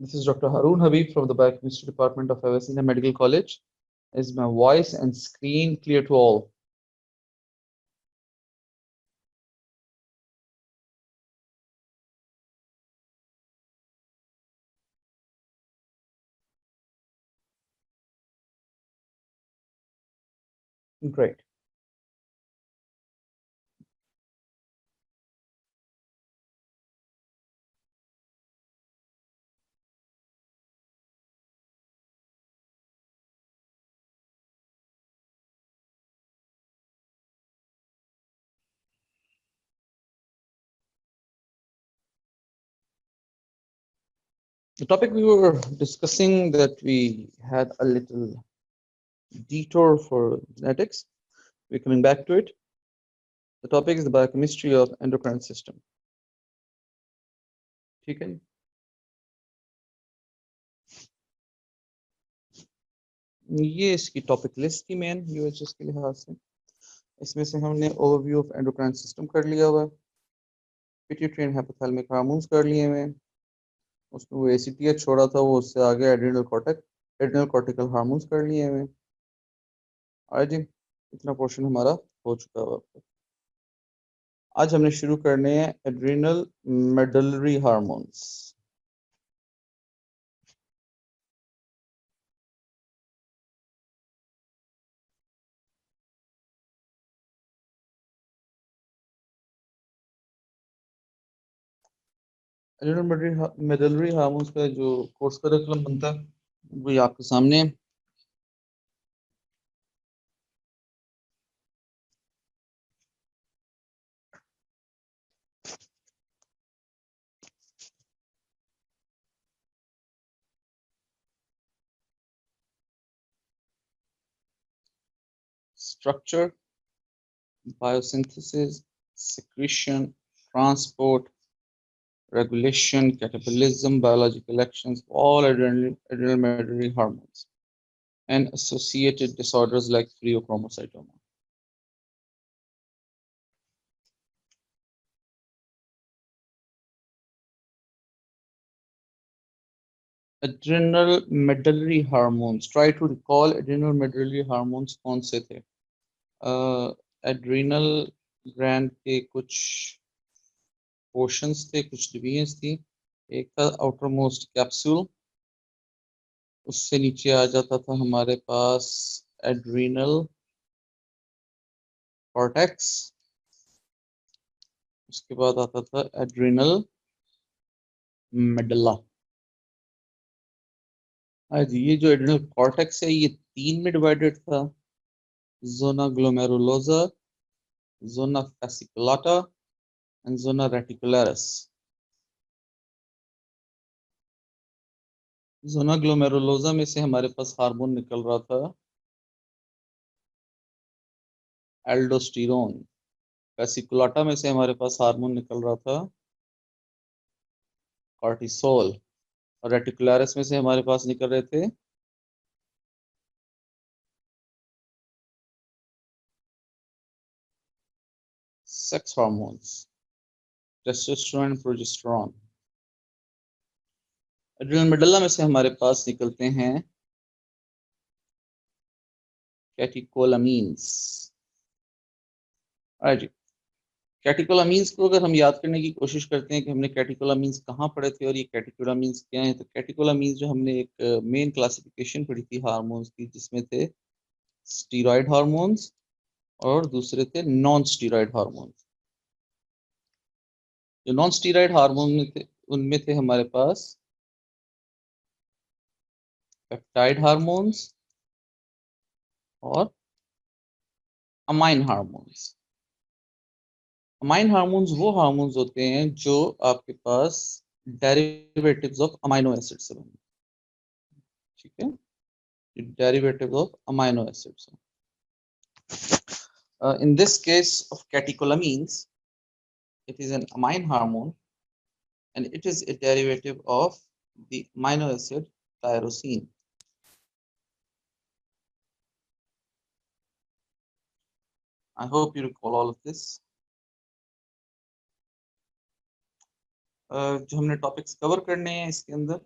This is Dr. Harun Habib from the Biochemistry Department of Avicenna Medical College. Is my voice and screen clear to all? Great. The topic we were discussing that we had a little detour for genetics. We're coming back to it. The topic is the biochemistry of endocrine system. ठीक है? ये इसकी topic list थी main UHS के लिहाज से। इसमें से हमने ओवरव्यू ऑफ एंडोक्राइन सिस्टम कर लिया हुआ है, पिट्यूटरी एंड हाइपोथैलेमिक हार्मोन्स कर लिए हुए, उसमें वो एसीटीएच छोड़ा था, वो उससे आगे एड्रिनल कॉर्टिकल हार्मोन्स कर लिए हुए। आज जी इतना पोर्शन हमारा हो चुका है। आज हमने शुरू करने हैं adrenal medullary hormones. Adrenal medullary hormones का जो कोर्स करिकुलम बनता है वो आपके सामने है। Structure, biosynthesis, secretion, transport, regulation, catabolism, biological actions, all adrenal medullary hormones, and associated disorders like pheochromocytoma. Adrenal medullary hormones. Try to recall adrenal medullary hormones कौन से थे? एड्रिनल ग्लैंड के कुछ पोर्शंस थे, कुछ डिवीजन्स थी। एक था आउटर मोस्ट कैप्सूल, उससे नीचे आ जाता था हमारे पास एड्रिनल कॉर्टेक्स, उसके बाद आता था एड्रिनल मेडुला। आज ये जो एड्रिनल कॉर्टेक्स है ये 3 में डिवाइडेड था, zona glomerulosa, zona fasciculata and zona reticularis. Zona glomerulosa में से हमारे पास हार्मोन निकल रहा था एल्डोस्टेरोन, fasciculata में से हमारे पास हार्मोन निकल रहा था कॉर्टिसोल, और रेटिकुलरिस में से हमारे पास निकल रहे थे sex hormones, testosterone and progesterone. Adrenal medulla में से हमारे पास निकलते हैं कैटिकोलामीन्स। कैटिकोलामीन्स को अगर हम याद करने की कोशिश करते हैं कि हमने कैटिकोलामीन्स कहाँ पढ़े थे और ये कैटिकोलामीन्स क्या हैं, तो कैटिकोलामीन्स जो हमने एक मेन क्लासिफिकेशन पढ़ी थी हार्मोन्स की, जिसमें थे स्टीरॉयड हार्मोन्स और दूसरे थे नॉन स्टीरॉयड हार्मोन्स। जो नॉन स्टीरॉयड हार्मोन में थे उनमें थे हमारे पास पेप्टाइड हार्मोन्स और अमाइन हार्मोन्स। अमाइन हार्मोन्स वो हार्मोन्स होते हैं जो आपके पास डेरिवेटिव्स ऑफ अमाइनो एसिड से बने, ठीक है, derivative of amino acids. In this case of catecholamines, it is an amine hormone and it is a derivative of the amino acid tyrosine. I hope you recall all of this. जो हमने topics cover करने हैं इसके अंदर,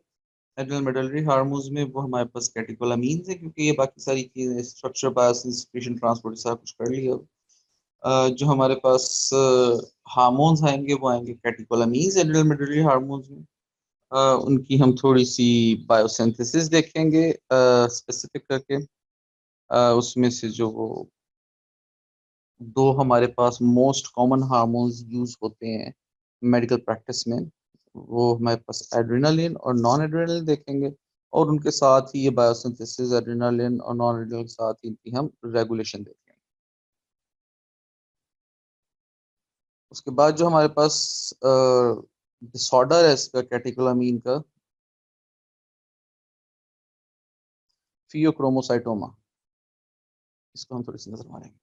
adrenal medullary hormones में वो हमारे पास catecholamines है, क्योंकि ये बाकी सारी चीजें स्ट्रक्चर बायोसिस सिक्रीशन ट्रांसपोर्ट सारा कुछ कर लिया। जो हमारे पास हार्मोन्स आएंगे वो आएंगे कैटेकोलामीन्स एड्रिनल मेडुलरी हार्मोन्स में। उनकी हम थोड़ी सी बायोसिंथेसिस देखेंगे स्पेसिफिक करके। उसमें से जो वो दो हमारे पास मोस्ट कॉमन हार्मोन्स यूज होते हैं मेडिकल प्रैक्टिस में, वो हमारे पास एड्रेनालिन और नॉन एड्रेनालिन देखेंगे, और उनके साथ ही ये बायोसिंथेसिस एड्रेनालिन और नॉन एड्रेनालिन के साथ ही इनकी हम रेगुलेशन देखेंगे। उसके बाद जो हमारे पास डिसऑर्डर है इसका कैटेकोलामीन का, फियोक्रोमोसाइटोमा, इसको हम थोड़ी सी नजर मारेंगे।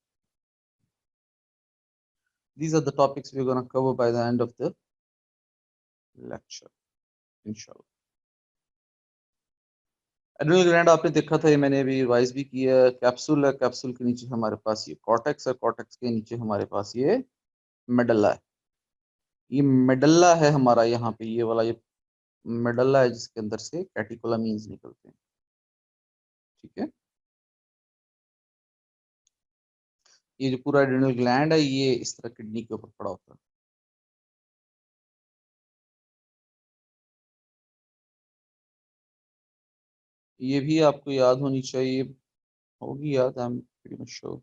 These are the topics we're going to cover by the end of the lecture, inshallah. Adrenal gland आपने देखा था, ये मैंने अभी रिवाइज भी किया। कैप्सूल है, कैप्सूल के नीचे हमारे पास ये कॉर्टेक्स है, कॉर्टेक्स के नीचे हमारे पास ये मेडल्ला है। ये मेडल्ला है हमारा, यहाँ पे ये वाला ये मेडल्ला है जिसके अंदर से कैटेकोलामीन्स निकलते हैं। ठीक है, ये जो पूरा एड्रिनल ग्लैंड है ये इस तरह किडनी के ऊपर पड़ा होता है। ये भी आपको याद होनी चाहिए, होगी याद, I am pretty much sure.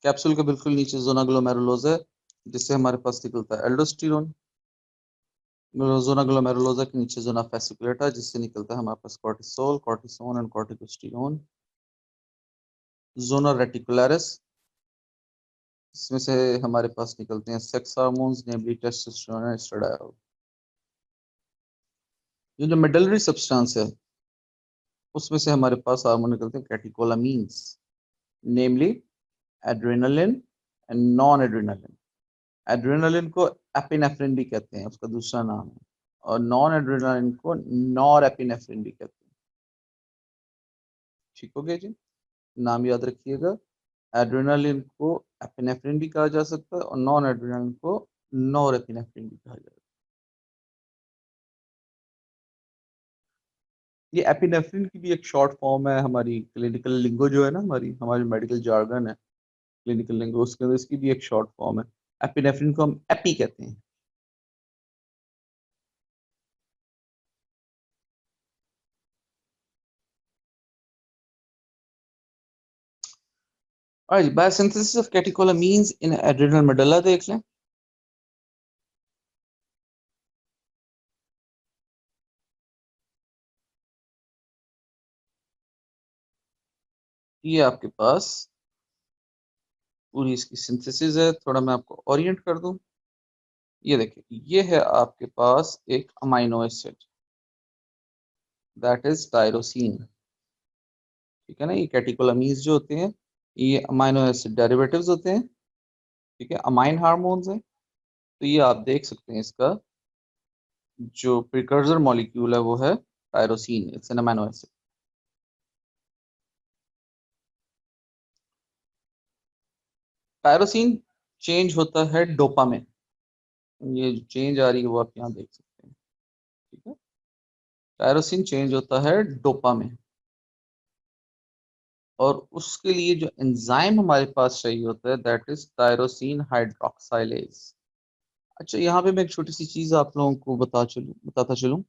Capsule के बिल्कुल नीचे जोना ग्लोमेरुलोसा है, जिससे हमारे पास निकलता है एल्डोस्टेरोन। जोना ग्लोमेरुलोसा के नीचे जोना फेसिकुलेटा, जिससे निकलता है हमारे पास cortisol, cortisone and corticosterone. Zona reticularis, इसमें से हमारे पास निकलते हैं sex hormones, namely testosterone and estradiol. ये जो मेडलरी सब्सटेंस है उसमें से हमारे पास हार्मोन निकलते हैं catecholamines, namely adrenaline and non adrenaline. Adrenaline को एपिनेफ्रिन भी कहते हैं, उसका दूसरा नाम है, और नॉन एड्रेनालिन को नॉर एपिनेफ्रिन भी कहते हैं। ठीक हो गया जी, नाम याद रखिएगा। एड्रेनालिन को एपिनेफ्रिन भी कहा जा सकता है और नॉन एड्रेनालिन को नॉर एपिनेफ्रिन भी कहा जाता है। ये एपिनेफ्रिन की भी एक शॉर्ट फॉर्म है, हमारी क्लिनिकल लिंगो जो है ना, हमारी मेडिकल जार्गन है क्लिनिकल लिंगो, उसके अंदर इसकी भी एक शॉर्ट फॉर्म है। एपिनेफ्रिन को हम एपी कहते हैं। और biosynthesis of catecholamines in adrenal medulla देख लें। ये आपके पास पूरी इसकी सिंथेसिस है, थोड़ा मैं आपको ओरिएंट कर दूं। ये देखिए, ये है आपके पास एक amino acid, that is tyrosine. ठीक है ना, ये कैटेकोलामीन्स जो होते हैं ये अमाइनो एसिड डेरिवेटिव्स होते हैं। ठीक है, अमाइन हार्मोन्स हैं। तो ये आप देख सकते हैं, इसका जो प्रिकर्सर मॉलिक्यूल है वो है tyrosine, it's an amino acid. Tyrosine change होता है डोपा में, ये जो चेंज आ रही है वो आप यहाँ देख सकते हैं। ठीक है, टायरोसिन चेंज होता है डोपा में, और उसके लिए जो एंजाइम हमारे पास चाहिए होता है दैट इज टायरोसिन हाइड्रोक्साइलेज। अच्छा, यहाँ पे मैं एक छोटी सी चीज आप लोगों को बताता चलूँ।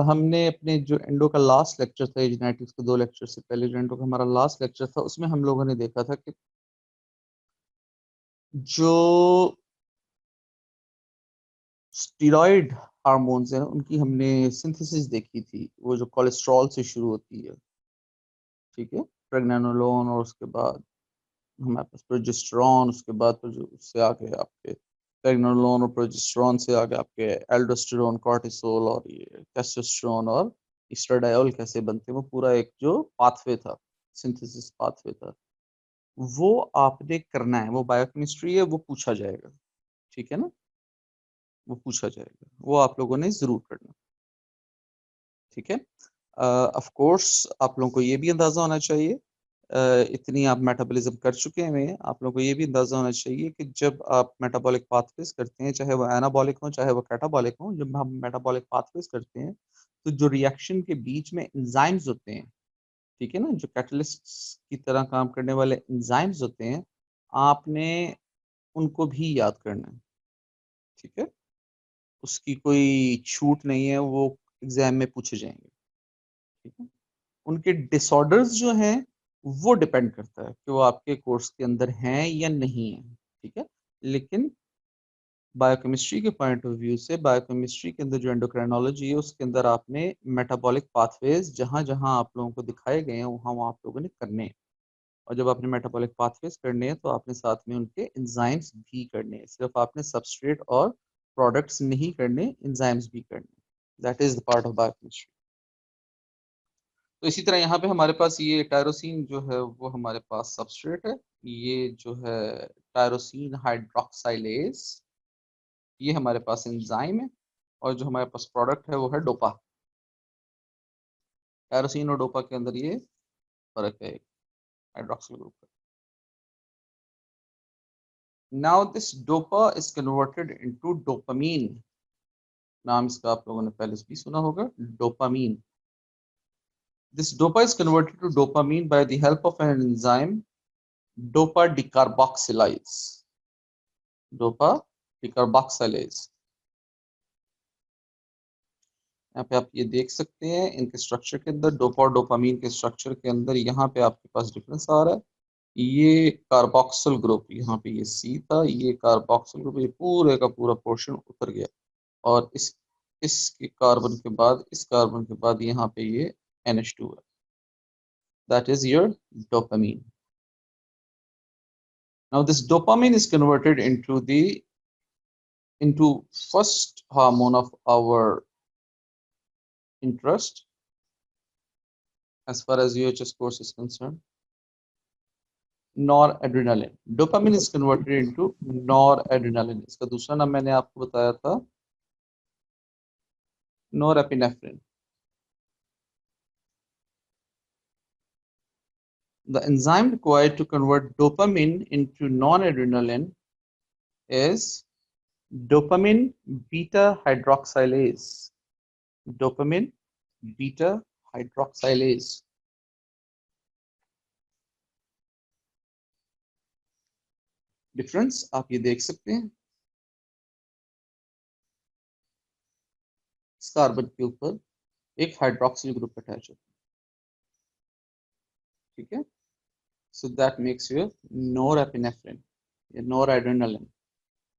हमने अपने जो एंडो का लास्ट लेक्चर था, जेनेटिक्स के 2 लेक्चर से पहले जो एंडो का हमारा लास्ट लेक्चर था, उसमें हम लोगों ने देखा था कि जो स्टीरॉयड हार्मोन्स हैं उनकी हमने सिंथेसिस देखी थी, वो जो कोलेस्ट्रॉल से शुरू होती है। ठीक है, प्रेगनेनोलोन, और उसके बाद हमारे पास प्रोजेस्टेरॉन, उसके बाद उससे आगे आपके प्रेगनेनोलोन और प्रोजेस्टेरॉन से आगे आपके एल्डोस्टेरोन, कॉर्टिसोल और ये टेस्टोस्टेरोन और एस्ट्राडायोल कैसे बनते हैं, वो पूरा एक जो पाथवे था, सिंथेसिस पाथवे था, वो आपने करना है। वो बायोकेमिस्ट्री है, वो पूछा जाएगा। ठीक है ना, वो पूछा जाएगा, वो आप लोगों ने जरूर करना। ठीक है, ऑफ कोर्स आप लोगों को ये भी अंदाजा होना चाहिए इतनी आप मेटाबॉलिज्म कर चुके हैं, आप लोगों को ये भी अंदाजा होना चाहिए कि जब आप मेटाबॉलिक पाथवेज करते हैं, चाहे वो एनाबॉलिक हो चाहे वो कैटाबॉलिक हो, जब हम मेटाबॉलिक पाथवेज करते हैं तो जो रिएक्शन के बीच में एंजाइम्स होते हैं, ठीक है ना, जो कैटलिस्ट्स की तरह काम करने वाले एंजाइम्स होते हैं, आपने उनको भी याद करना है, ठीक है। उसकी कोई छूट नहीं है, वो एग्जाम में पूछे जाएंगे, ठीक है। उनके डिसऑर्डर्स जो हैं वो डिपेंड करता है कि वो आपके कोर्स के अंदर हैं या नहीं है, ठीक है। लेकिन बायोकेमिस्ट्री के पॉइंट ऑफ व्यू से, बायोकेमिस्ट्री के अंदर जो एंडोक्राइनोलॉजी है उसके अंदर आपने मेटाबॉलिक पाथवेज जहां जहां आप लोगों को दिखाए गए हैं वहां वहां आप लोगों ने करने हैं। और जब आपने मेटाबॉलिक पाथवेज करने हैं तो आपने साथ में उनके एंजाइम्स भी करने हैं, सिर्फ आपने सबस्ट्रेट और प्रोडक्ट्स नहीं करने, एंजाइम्स भी करने। That is the part of biochemistry. तो इसी तरह यहाँ पे हमारे पास ये टायरोसिन जो है वो हमारे पास सबस्ट्रेट है, ये जो है टायरोसिन हाइड्रोक्साइलेज, ये हमारे पास एंजाइम है, और जो हमारे पास प्रोडक्ट है वो है डोपा। टायरोसिन और डोपा के अंदर ये फर्क है हाइड्रोक्सिल ग्रुप का। Now this dopa is converted into dopamine. नाम इसका आप लोगों ने पहले भी सुना होगा, dopamine. This dopa is converted to dopamine by the help of an enzyme dopa decarboxylase. Dopa decarboxylase. यहाँ पे आप ये देख सकते हैं इनके स्ट्रक्चर के अंदर, डोपा और डोपामीन के स्ट्रक्चर के अंदर यहाँ पे आपके पास डिफरेंस आ रहा है। ये कार्बोक्सिल ग्रुप, यहाँ पे ये सी था, ये कार्बोक्सिल ग्रुप, ये पूरे का पूरा पोर्शन उतर गया, और इसके कार्बन के बाद, इस कार्बन के बाद यहाँ पे ये NH2 है। That is your dopamine. Now this dopamine is converted into first hormone of our interest as far as UHS course is concerned, noradrenaline. Dopamine is converted into noradrenaline. इसका दूसरा नाम मैंने आपको बताया था norepinephrine. The enzyme required to convert dopamine into noradrenaline is dopamine beta hydroxylase. Dopamine beta hydroxylase. Difference आप ये देख सकते हैं, इस कार्बन के ऊपर एक हाइड्रोक्सिल ग्रुप अटैच होता है, ठीक है। So that makes you norepinephrine या noradrenaline.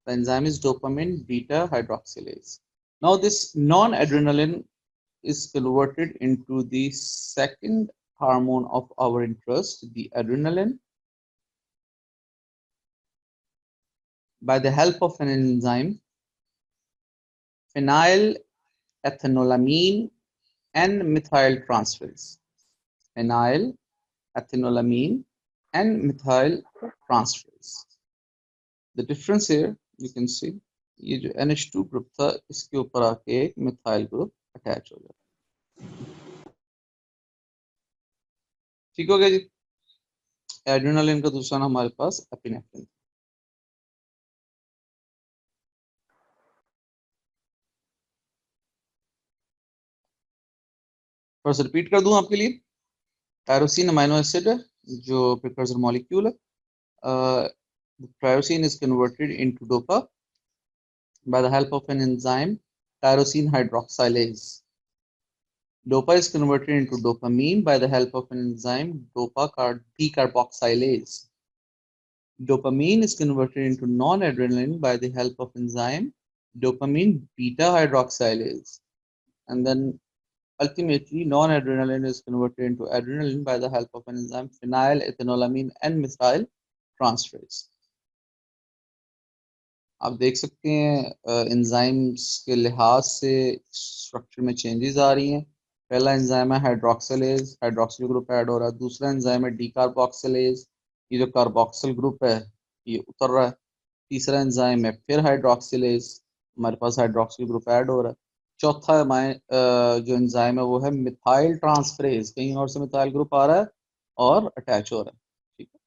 The enzyme is dopamine beta hydroxylase. Now this non-adrenaline is converted into the second hormone of our interest, the adrenaline, by the help of an enzyme phenylethanolamine and methyl transferase. Phenylethanolamine and methyl transferase. The difference here you can see, ये जो NH2 group था इसके ऊपर आके एक methyl group attach हो जाता है। ठीक हो गया जी। एड्रेनालिन का दूसरा नाम हमारे पास एपिनेफ्रिन। फर्स्ट रिपीट कर दूं आपके लिए, टायरोसिन अमाइनो एसिड है जो प्रिकर्सर मॉलिक्यूल है। Tyrosine is converted into dopa by the help of an enzyme tyrosine hydroxylase. Dopa is converted into dopamine by the help of an enzyme dopa decarboxylase. Dopamine is converted into non-adrenaline by the help of enzyme dopamine beta hydroxylase. And then ultimately non-adrenaline is converted into adrenaline by the help of an enzyme phenylethanolamine and methyl transferase. आप देख सकते हैं enzymes के लिहाज से structure में changes आ रही हैं। पहला एंजाइम है हाइड्रोक्सिलेज, हाइड्रोक्सिल ग्रुप ऐड हो रहा है। दूसरा एंजाइम है डीकार्बोक्सिलेज, ये जो कार्बोक्सिल ग्रुप है ये उतर रहा है। तीसरा एंजाइम है फिर हाइड्रोक्सिलेज, हमारे पास हाइड्रोक्सिल ग्रुप ऐड हो रहा है। चौथा जो एंजाइम है वो है मिथाइल ट्रांसफरेज, कहीं और से मिथाइल ग्रुप आ रहा है और अटैच हो रहा है। ठीक है,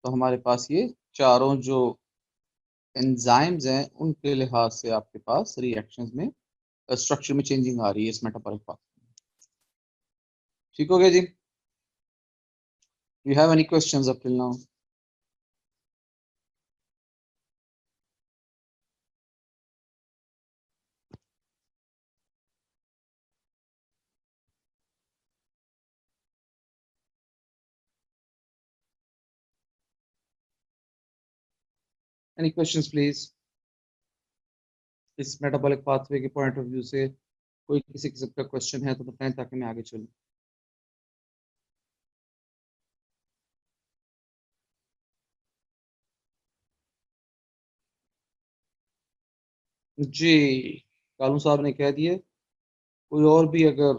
तो हमारे पास ये चारों जो एंजाइम्स हैं उनके लिहाज से आपके पास रिएक्शंस में स्ट्रक्चर में चेंजिंग आ रही है इस मेटाबॉलिक पाथवे। ठीक हो गया जी? You have any questions up till now? Any questions please? इस मेटाबॉलिक पाथवे के पॉइंट ऑफ व्यू से कोई किसी किस्म का क्वेश्चन है तो बताएं ताकि मैं आगे चलूं। जी, कालू साहब ने कह दिया। कोई और भी अगर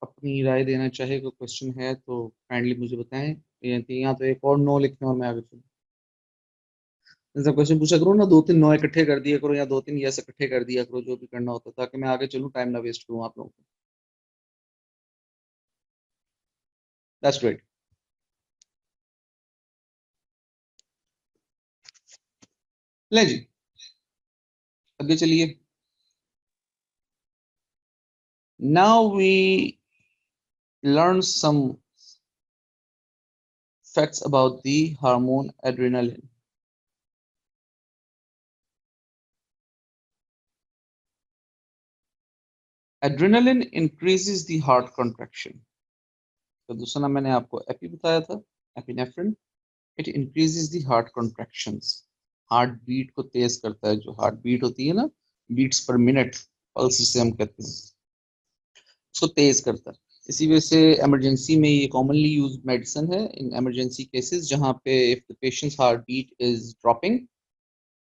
अपनी राय देना चाहे, कोई क्वेश्चन है तो काइंडली मुझे बताएं। यहाँ तो एक और नो लिखें और मैं आगे चलूँ। जैसा क्वेश्चन पूछा करो ना, दो तीन नो इकट्ठे कर दिया करो या दो तीन यस इकट्ठे कर दिया करो, जो भी करना होता है, ताकि मैं आगे चलूँ, टाइम ना वेस्ट करूँ आप लोगों को। That's great. ले जी, आगे चलिए। Now we learn some facts about the hormone adrenaline. Adrenaline increases the heart contraction. तो दूसरा मैंने आपको एपी बताया था, epinephrine. It increases the heart contractions, heart beat को तेज करता है। जो हार्ट बीट होती है ना, बीट्स पर मिनट, पल्स जिसे हम कहते हैं, उसको तेज करता है। इसी वजह से इमरजेंसी में ये कॉमनली यूज मेडिसिन है इन इमरजेंसी केसेस, जहाँ पे if the patient's heart beat is dropping,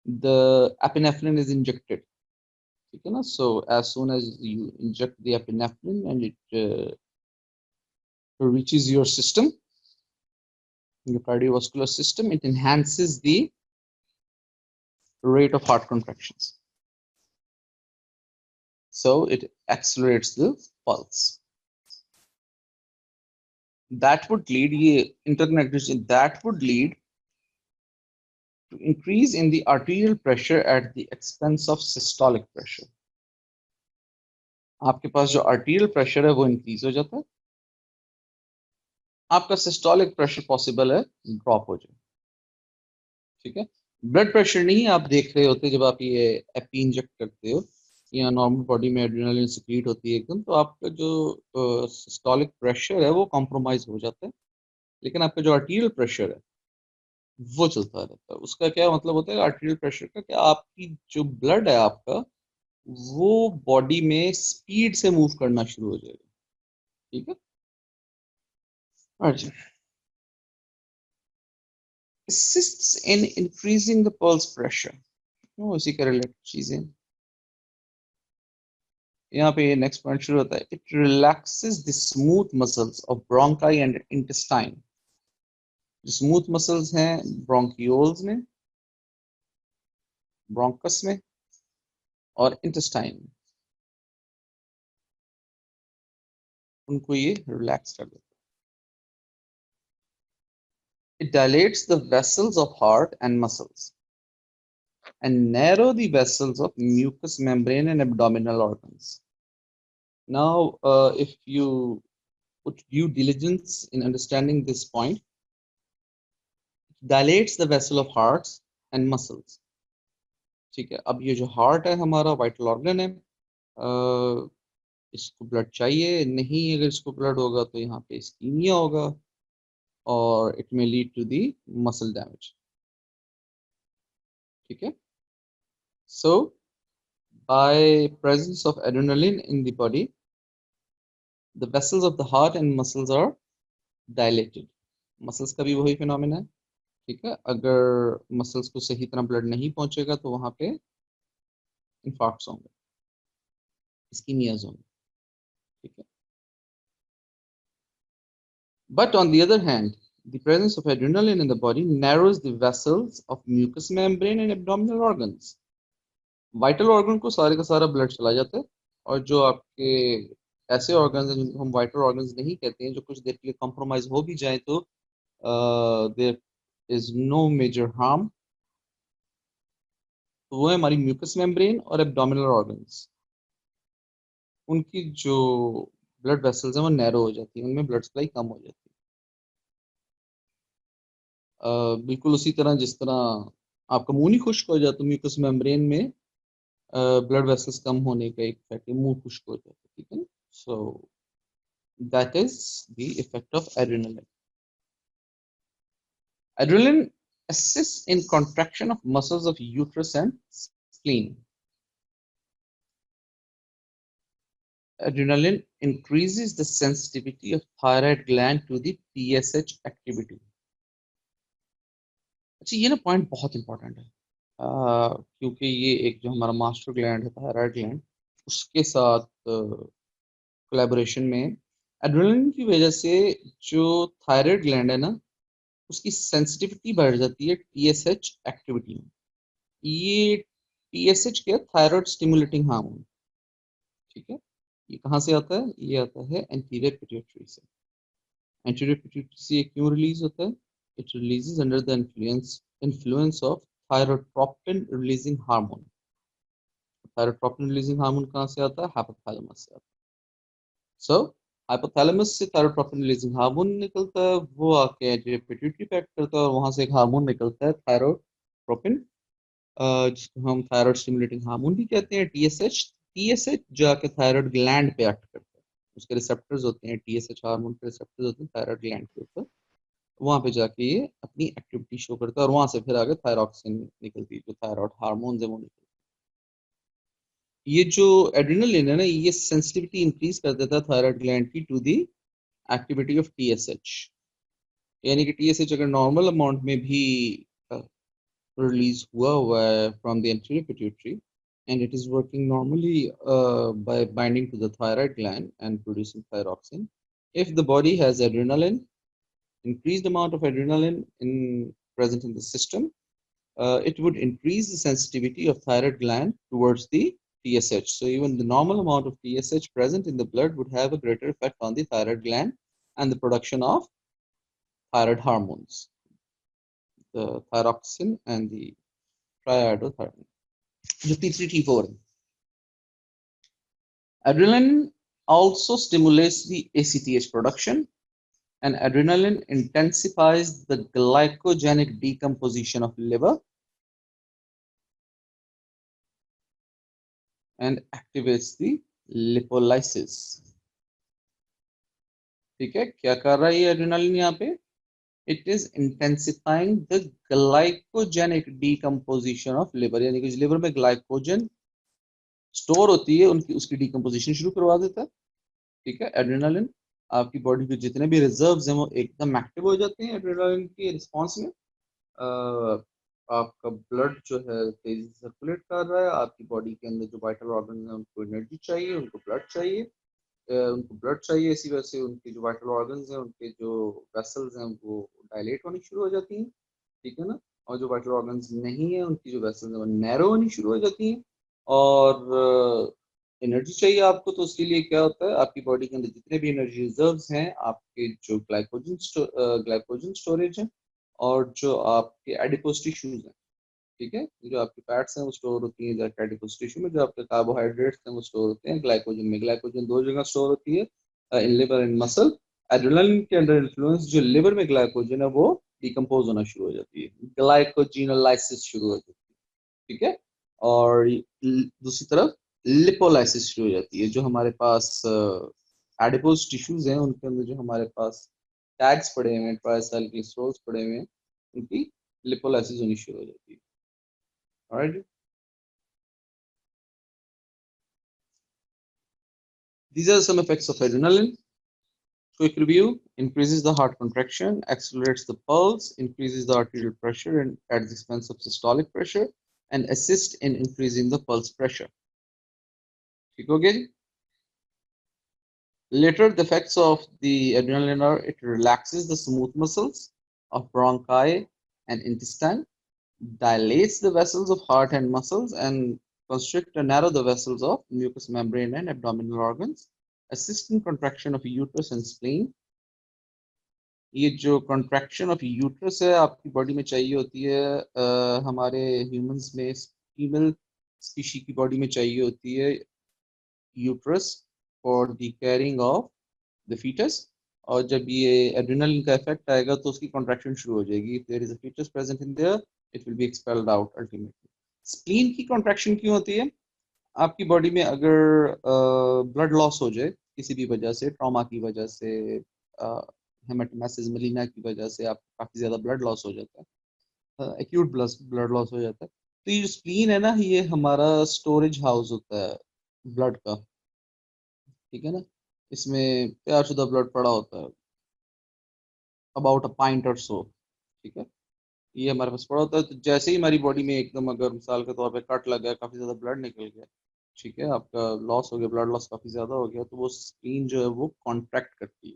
the epinephrine is injected. ठीक है ना? So as soon as you inject the epinephrine and it reaches your system, your cardiovascular system, it enhances the rate of heart contractions. So it accelerates the pulse. That would lead, that would lead to increase in the arterial pressure at the expense of systolic pressure. आपके पास जो arterial pressure है वो increase हो जाता है, आपका systolic pressure possible है drop हो जाए। ठीक है, ब्लड प्रेशर नहीं आप देख रहे होते जब आप ये एपी इंजेक्ट करते हो या नॉर्मल बॉडी में एड्रेनालिन सिक्रीट होती है एकदम, तो आपका जो सिस्टोलिक प्रेशर है वो कॉम्प्रोमाइज हो जाता है, लेकिन आपका जो आर्टीरियल प्रेशर है वो चलता रहता है। उसका क्या मतलब होता है आर्टीरियल प्रेशर का? क्या आपकी जो ब्लड है आपका वो बॉडी में स्पीड से मूव करना शुरू हो जाएगा। ठीक है, अच्छा। assists in increasing the pulse pressure, इसी का रिलेटेड चीजें यहाँ पे नेक्स्ट पॉइंट शुरू होता है। It relaxes the smooth muscles of bronchi and intestine. जो स्मूथ मसल्स हैं ब्रोंकियोल्स में, ब्रोंकस में और इंटेस्टाइन में, उनको ये रिलैक्स कर देता है। It dilates the vessels of heart and muscles and narrow the vessels of mucous membrane and abdominal organs. Now, if you put due diligence in understanding this point, dilates the vessel of hearts and muscles. ठीक है, अब ये जो heart है हमारा vital organ है, इसको blood चाहिए नहीं, अगर इसको ब्लड होगा तो यहाँ पे इस्कीमिया होगा और it may lead to the muscle damage. ठीक है, so by presence of adrenaline in the body, the vessels of the heart and muscles are dilated. Muscles का भी वही फिनोमेना है। ठीक है, अगर मसल्स को सही तरह ब्लड नहीं पहुंचेगा तो वहां पे इंफार्क्ट्स होंगे, इस्कीमियाज होंगे। ठीक है, but on the other hand, the presence of adrenaline in the body narrows the vessels of mucous membrane and abdominal organs. Vital organ को सारे का सारा ब्लड चला जाता है और जो आपके ऐसे ऑर्गन्स हैं जिनको हम वाइटल ऑर्गन्स नहीं कहते हैं, जो कुछ देर के लिए कॉम्प्रोमाइज हो भी जाए तो there is no major harm. तो वो है हमारी म्यूकस मेम्ब्रेन और एब्डोमिनल ऑर्गन्स। उनकी जो ब्लड वेसल्स हैं वो नैरो हो जाती है, उनमें ब्लड सप्लाई कम हो जाती है। बिल्कुल उसी तरह जिस तरह आपका मुंह नहीं खुश्क हो जाता, म्यूकस मेम्ब्रेन में ब्लड वेसल्स कम होने का एक इफेक्ट है, मुंह खुश्क हो जाता है, ठीक है। So that is the effect of adrenaline. Adrenaline assists in contraction of muscles of uterus and spleen. Adrenaline increases the sensitivity of thyroid gland to the TSH activity. अच्छा, ये ना पॉइंट बहुत इंपॉर्टेंट है, क्योंकि ये एक जो हमारा मास्टर ग्लैंड है, थायराइड ग्लैंड, उसके साथ कोलैबोरेशन में एड्रेनलिन की वजह से जो थायराइड ग्लैंड है ना, उसकी सेंसिटिविटी बढ़ जाती है टीएसएच एक्टिविटी में। ये टीएसएच क्या, थायराइड स्टिमुलेटिंग हार्मोन, ठीक है। ये कहाँ से आता है, ये आता है एंटीरियर पिट्यूटरी से। एंटीरियर पिट्यूटरी से क्यों रिलीज होता है? It releases under the influence of thyrotropin releasing hormone. Thyrotropin releasing hormone कहाँ से आता है? हाइपोथैलेमस से आता है। सो हाइपोथैलेमस से थायरोट्रोपिन रिलीजिंग हार्मोन निकलता है, वो आके एंटीरियर पिट्यूटरी पे एक्ट करता है, और वहां से एक हार्मोन निकलता है थायरोट्रोपिन, जिसको हम थायराइड स्टिमुलेटिंग हार्मोन भी कहते हैं, टीएसएच। टीएसएच जाके थायराइड ग्लैंड पे एक्ट करता है, उसके रिसेप्टर्स होते हैं, टीएसएच हार्मोन के रिसेप्टर्स होते हैं थायराइड ग्लैंड के ऊपर, वहां पे जाके ये अपनी एक्टिविटी शो करता है, और वहां से फिर आगे थायरॉक्सिन निकलती है, जो थायराइड हार्मोन है वो निकलती है। ये जो एड्रेनलिन है ना, ये सेंसिटिविटी इंक्रीज कर देता है थायराइड ग्लैंड की to the activity of TSH. यानी कि टीएसएच अगर नॉर्मल अमाउंट में भी release हुआ है from the anterior pituitary, and it is working normally by binding to the thyroid gland and producing thyroxine. If the body has adrenaline, increased amount of adrenaline present in the system, it would increase the sensitivity of thyroid gland towards the TSH. So even the normal amount of TSH present in the blood would have a greater effect on the thyroid gland and the production of thyroid hormones, the thyroxine and the triiodothyronine. जो तीसरी T4 है। Adrenaline also stimulates the ACTH production, and adrenaline intensifies the glycogenic decomposition of liver and activates the lipolysis. ठीक है, क्या कर रहा है ये एड्रेनालिन यहाँ पे? It is intensifying the glycogenic decomposition of liver, यानी कि लिवर में ग्लाइकोजन स्टोर होती है, उनकी उसकी डीकम्पोजिशन शुरू करवा देता है, ठीक है। एड्रेनालिन आपकी बॉडी के जितने भी रिजर्व्स हैं वो एकदम एक्टिव हो जाते हैं एड्रेनालिन के रिस्पांस में। आपका ब्लड जो है तेजी से सर्कुलेट कर रहा है, आपकी बॉडी के अंदर जो वाइटल ऑर्गन है उनको एनर्जी चाहिए, उनको ब्लड चाहिए, उनको ब्लड चाहिए, इसी वजह से उनके जो वाइटल ऑर्गन्स हैं, उनके जो वेसल्स हैं वो डायलेट होनी शुरू हो जाती हैं, ठीक है ना। और जो वाइटल ऑर्गन्स नहीं है, उनकी जो वेसल्स हैं वो नैरो होनी शुरू हो जाती हैं, और एनर्जी चाहिए आपको, तो उसके लिए क्या होता है, आपकी बॉडी के अंदर जितने भी एनर्जी रिजर्व्स हैं, आपके जो ग्लाइकोजन स्टोरेज है, और जो आपके एडिपोज टिश्यूज हैं, ठीक है, जो आपके फैट्स हैं वो स्टोर होती हैं एडिपोज टिश्यू में, जो आपके कार्बोहाइड्रेट्स हैं वो स्टोर होते हैं ग्लाइकोजन में। ग्लाइकोजन दो जगह स्टोर होती है, in liver and muscle. Adrenaline के अंडर इन्फ्लुएंस जो लिवर में ग्लाइकोजन है वो डिकम्पोज होना शुरू हो जाती है, ग्लाइकोजिनोलाइसिस शुरू हो जाती है, ठीक है। और दूसरी तरफ लिपोलाइसिस शुरू हो जाती है, जो हमारे पास एडिपोज टिश्यूज हैं उनके अंदर जो हमारे पास टैग्स पड़े हुए हैं, ट्राइसाइल ग्लिसरॉल्स पड़े हुए हैं, उनकी लिपोलाइसिस होनी शुरू हो जाती है। Alright, these are some effects of adrenaline. Quick review: increases the heart contraction, accelerates the pulse, increases the arterial pressure and at the expense of systolic pressure, and assists in increasing the pulse pressure. ठीक हो गया जी? Later, the effects of the adrenaline are it relaxes the smooth muscles of bronchi and intestine, dilates the vessels of heart and muscles, and constrict and narrow the vessels of mucous membrane and abdominal organs. assistant contraction of uterus and spleen. ये जो contraction of uterus है आपकी body में चाहिए होती है, हमारे humans में फीमेल स्पीशी की बॉडी में चाहिए होती है uterus for the carrying of the fetus, और जब ये एड्रिनलिन का इफेक्ट आएगा तो उसकी कॉन्ट्रैक्शन शुरू हो जाएगी. If there is a fetus present in there it will be expelled out ultimately. Spleen की कॉन्ट्रैक्शन क्यों होती है? आपकी बॉडी में अगर ब्लड लॉस हो जाए किसी भी वजह से, ट्रॉमा की वजह से, हेमेटोमासिस मलीना की वजह से आप काफ़ी ज़्यादा ब्लड लॉस हो जाता है, एक्यूट ब्लड लॉस हो जाता है, तो ये जो स्प्लीन है ना, ये हमारा स्टोरेज हाउस होता है ब्लड का. ठीक है ना, इसमें तैयारशुदा ब्लड पड़ा होता है अबाउट अ पाइंट और सो. ठीक है, ये हमारे पास पड़ा होता है. तो जैसे ही हमारी बॉडी में एकदम अगर मिसाल के तौर पे कट लग गया, काफ़ी ज़्यादा ब्लड निकल गया, ठीक है, आपका लॉस हो गया, ब्लड लॉस काफ़ी ज़्यादा हो गया, तो वो स्प्लीन जो है वो कॉन्ट्रैक्ट करती है.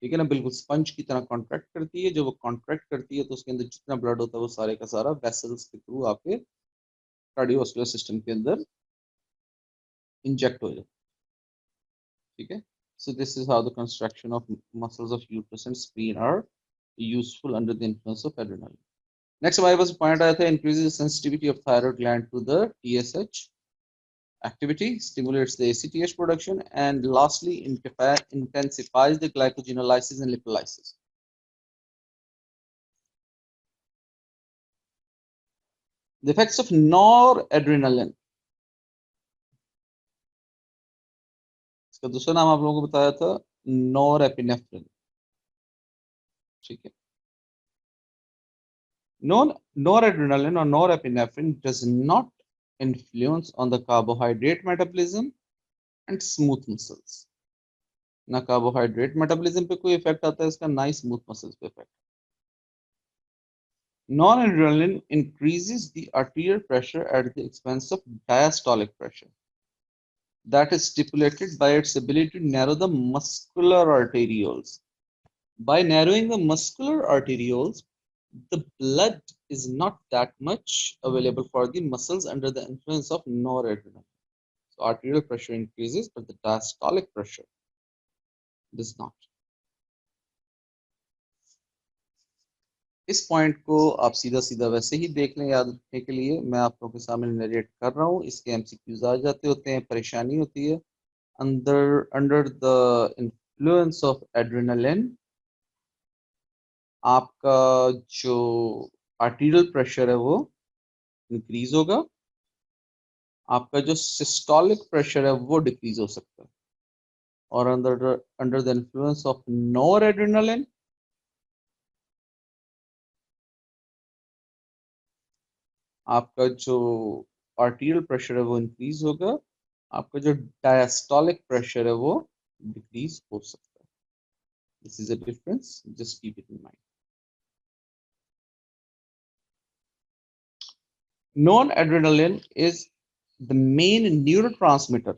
ठीक है ना, बिल्कुल स्पंज की तरह कॉन्ट्रैक्ट करती है. जब वो कॉन्ट्रैक्ट करती है तो उसके अंदर जितना ब्लड होता है वो सारे का सारा वेसल्स के थ्रू आपके कार्डियोवास्कुलर सिस्टम के अंदर इंजेक्ट हो जाता है. ठीक है, so this is how the construction of muscles of uterus and spleen are useful under the influence of adrenaline. Next हमारे पास पॉइंट आया था, increases the sensitivity of thyroid gland to the TSH activity, stimulates the ACTH production, and lastly intensifies the glycogenolysis and lipolysis. The effects of noradrenaline, इसका दूसरा नाम आप लोगों को बताया था नॉरएपिनेफ्रिन. ठीक है, noradrenaline or norepinephrine does not influence on the carbohydrate metabolism and smooth muscles. ना कार्बोहाइड्रेट मेटाबॉलिज्म पे कोई इफेक्ट आता है इसका, ना ही स्मूथ मसल्स पे effect. Noradrenaline increases the arterial pressure at the expense of diastolic pressure. That is stipulated by its ability to narrow the muscular arterioles. By narrowing the muscular arterioles, the blood is not that much available for the muscles under the influence of noradrenaline. So arterial pressure increases, but the diastolic pressure does not. इस point को आप सीधा सीधा वैसे ही देख लें याद रखने के लिए. मैं आप लोगों के सामने नरेट कर रहा हूँ, इसके एमसीक्यूज आ जाते होते हैं, परेशानी होती है. Under the influence of adrenaline आपका जो आर्टीरियल प्रेशर है वो इंक्रीज होगा, आपका जो सिस्टोलिक प्रेशर है वो डिक्रीज हो सकता है. और under the influence of noradrenaline आपका जो आर्टीरियल प्रेशर है वो इंक्रीज होगा, आपका जो डायस्टोलिक प्रेशर है वो डिक्रीज हो सकता है. This is a difference, just keep it in mind. Noradrenaline is the main neurotransmitter.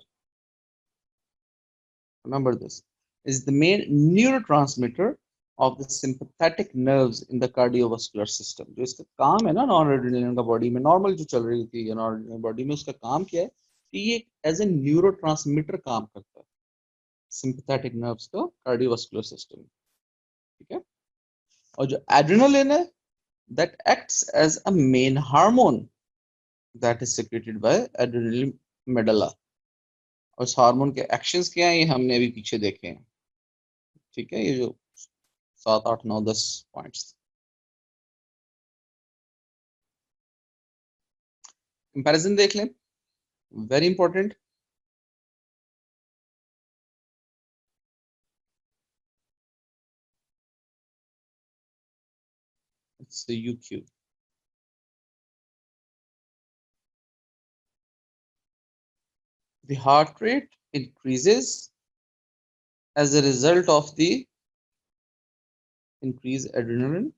Remember this, is the main neurotransmitter of the sympathetic nerves in the cardiovascular system. जो इसका काम है ना नॉरएड्रेनालिन का बॉडी में नॉर्मल जो चल रही थी नॉरएड्रेनालिन बॉडी में, उसका काम क्या है कि ये एज ए न्यूरोट्रांसमीटर काम करता है सिंपैथेटिक नर्व्स का कार्डियोवास्कुलर सिस्टम. ठीक है, और जो एड्रेनालिन है that acts as a main hormone that is secreted by adrenal medulla. और इस हार्मोन के एक्शंस क्या हैं ये हमने अभी पीछे देखे हैं. ठीक है, ये जो 7 8 9 10 पॉइंट्स. कंपैरिजन देख लें, very important. It's UQ. The heart rate increases as a result of the increased adrenaline,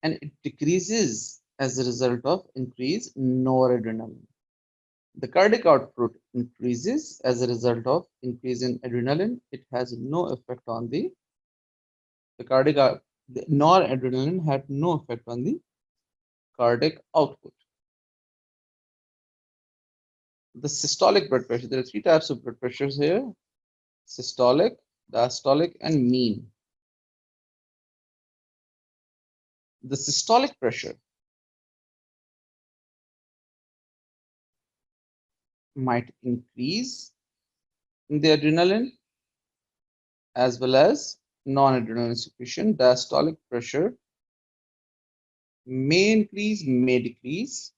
and it decreases as a result of increased noradrenaline. The cardiac output increases as a result of increase in adrenaline. It has no effect on the cardiac. The noradrenaline had no effect on the cardiac output. The systolic blood pressure. There are 3 types of blood pressures here. systolic, diastolic, and mean. The systolic pressure might increase in the adrenaline as well as non-adrenaline secretion. Diastolic pressure may increase, may decrease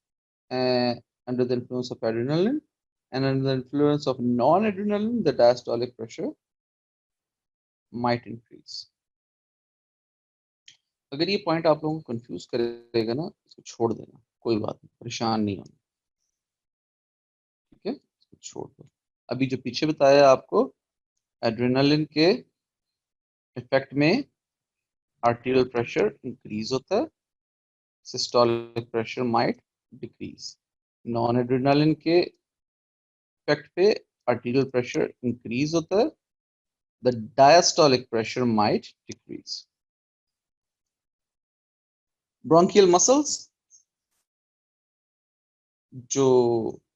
under the influence of adrenaline, and under the influence of non-adrenaline, the diastolic pressure might increase. अगर ये point आप लोगों को confuse करेगा ना, इसको छोड़ देना, कोई बात नहीं, परेशान नहीं होना, ठीक है, इसको छोड़ दो। अभी जो पीछे बताया आपको, एड्रेनालिन के इफेक्ट में आर्टेरियल प्रेशर इंक्रीज होता है, systolic pressure might decrease. Non adrenaline के इफेक्ट पे आर्टेरियल प्रेशर इंक्रीज होता है, the diastolic pressure might decrease. Bronchial muscles जो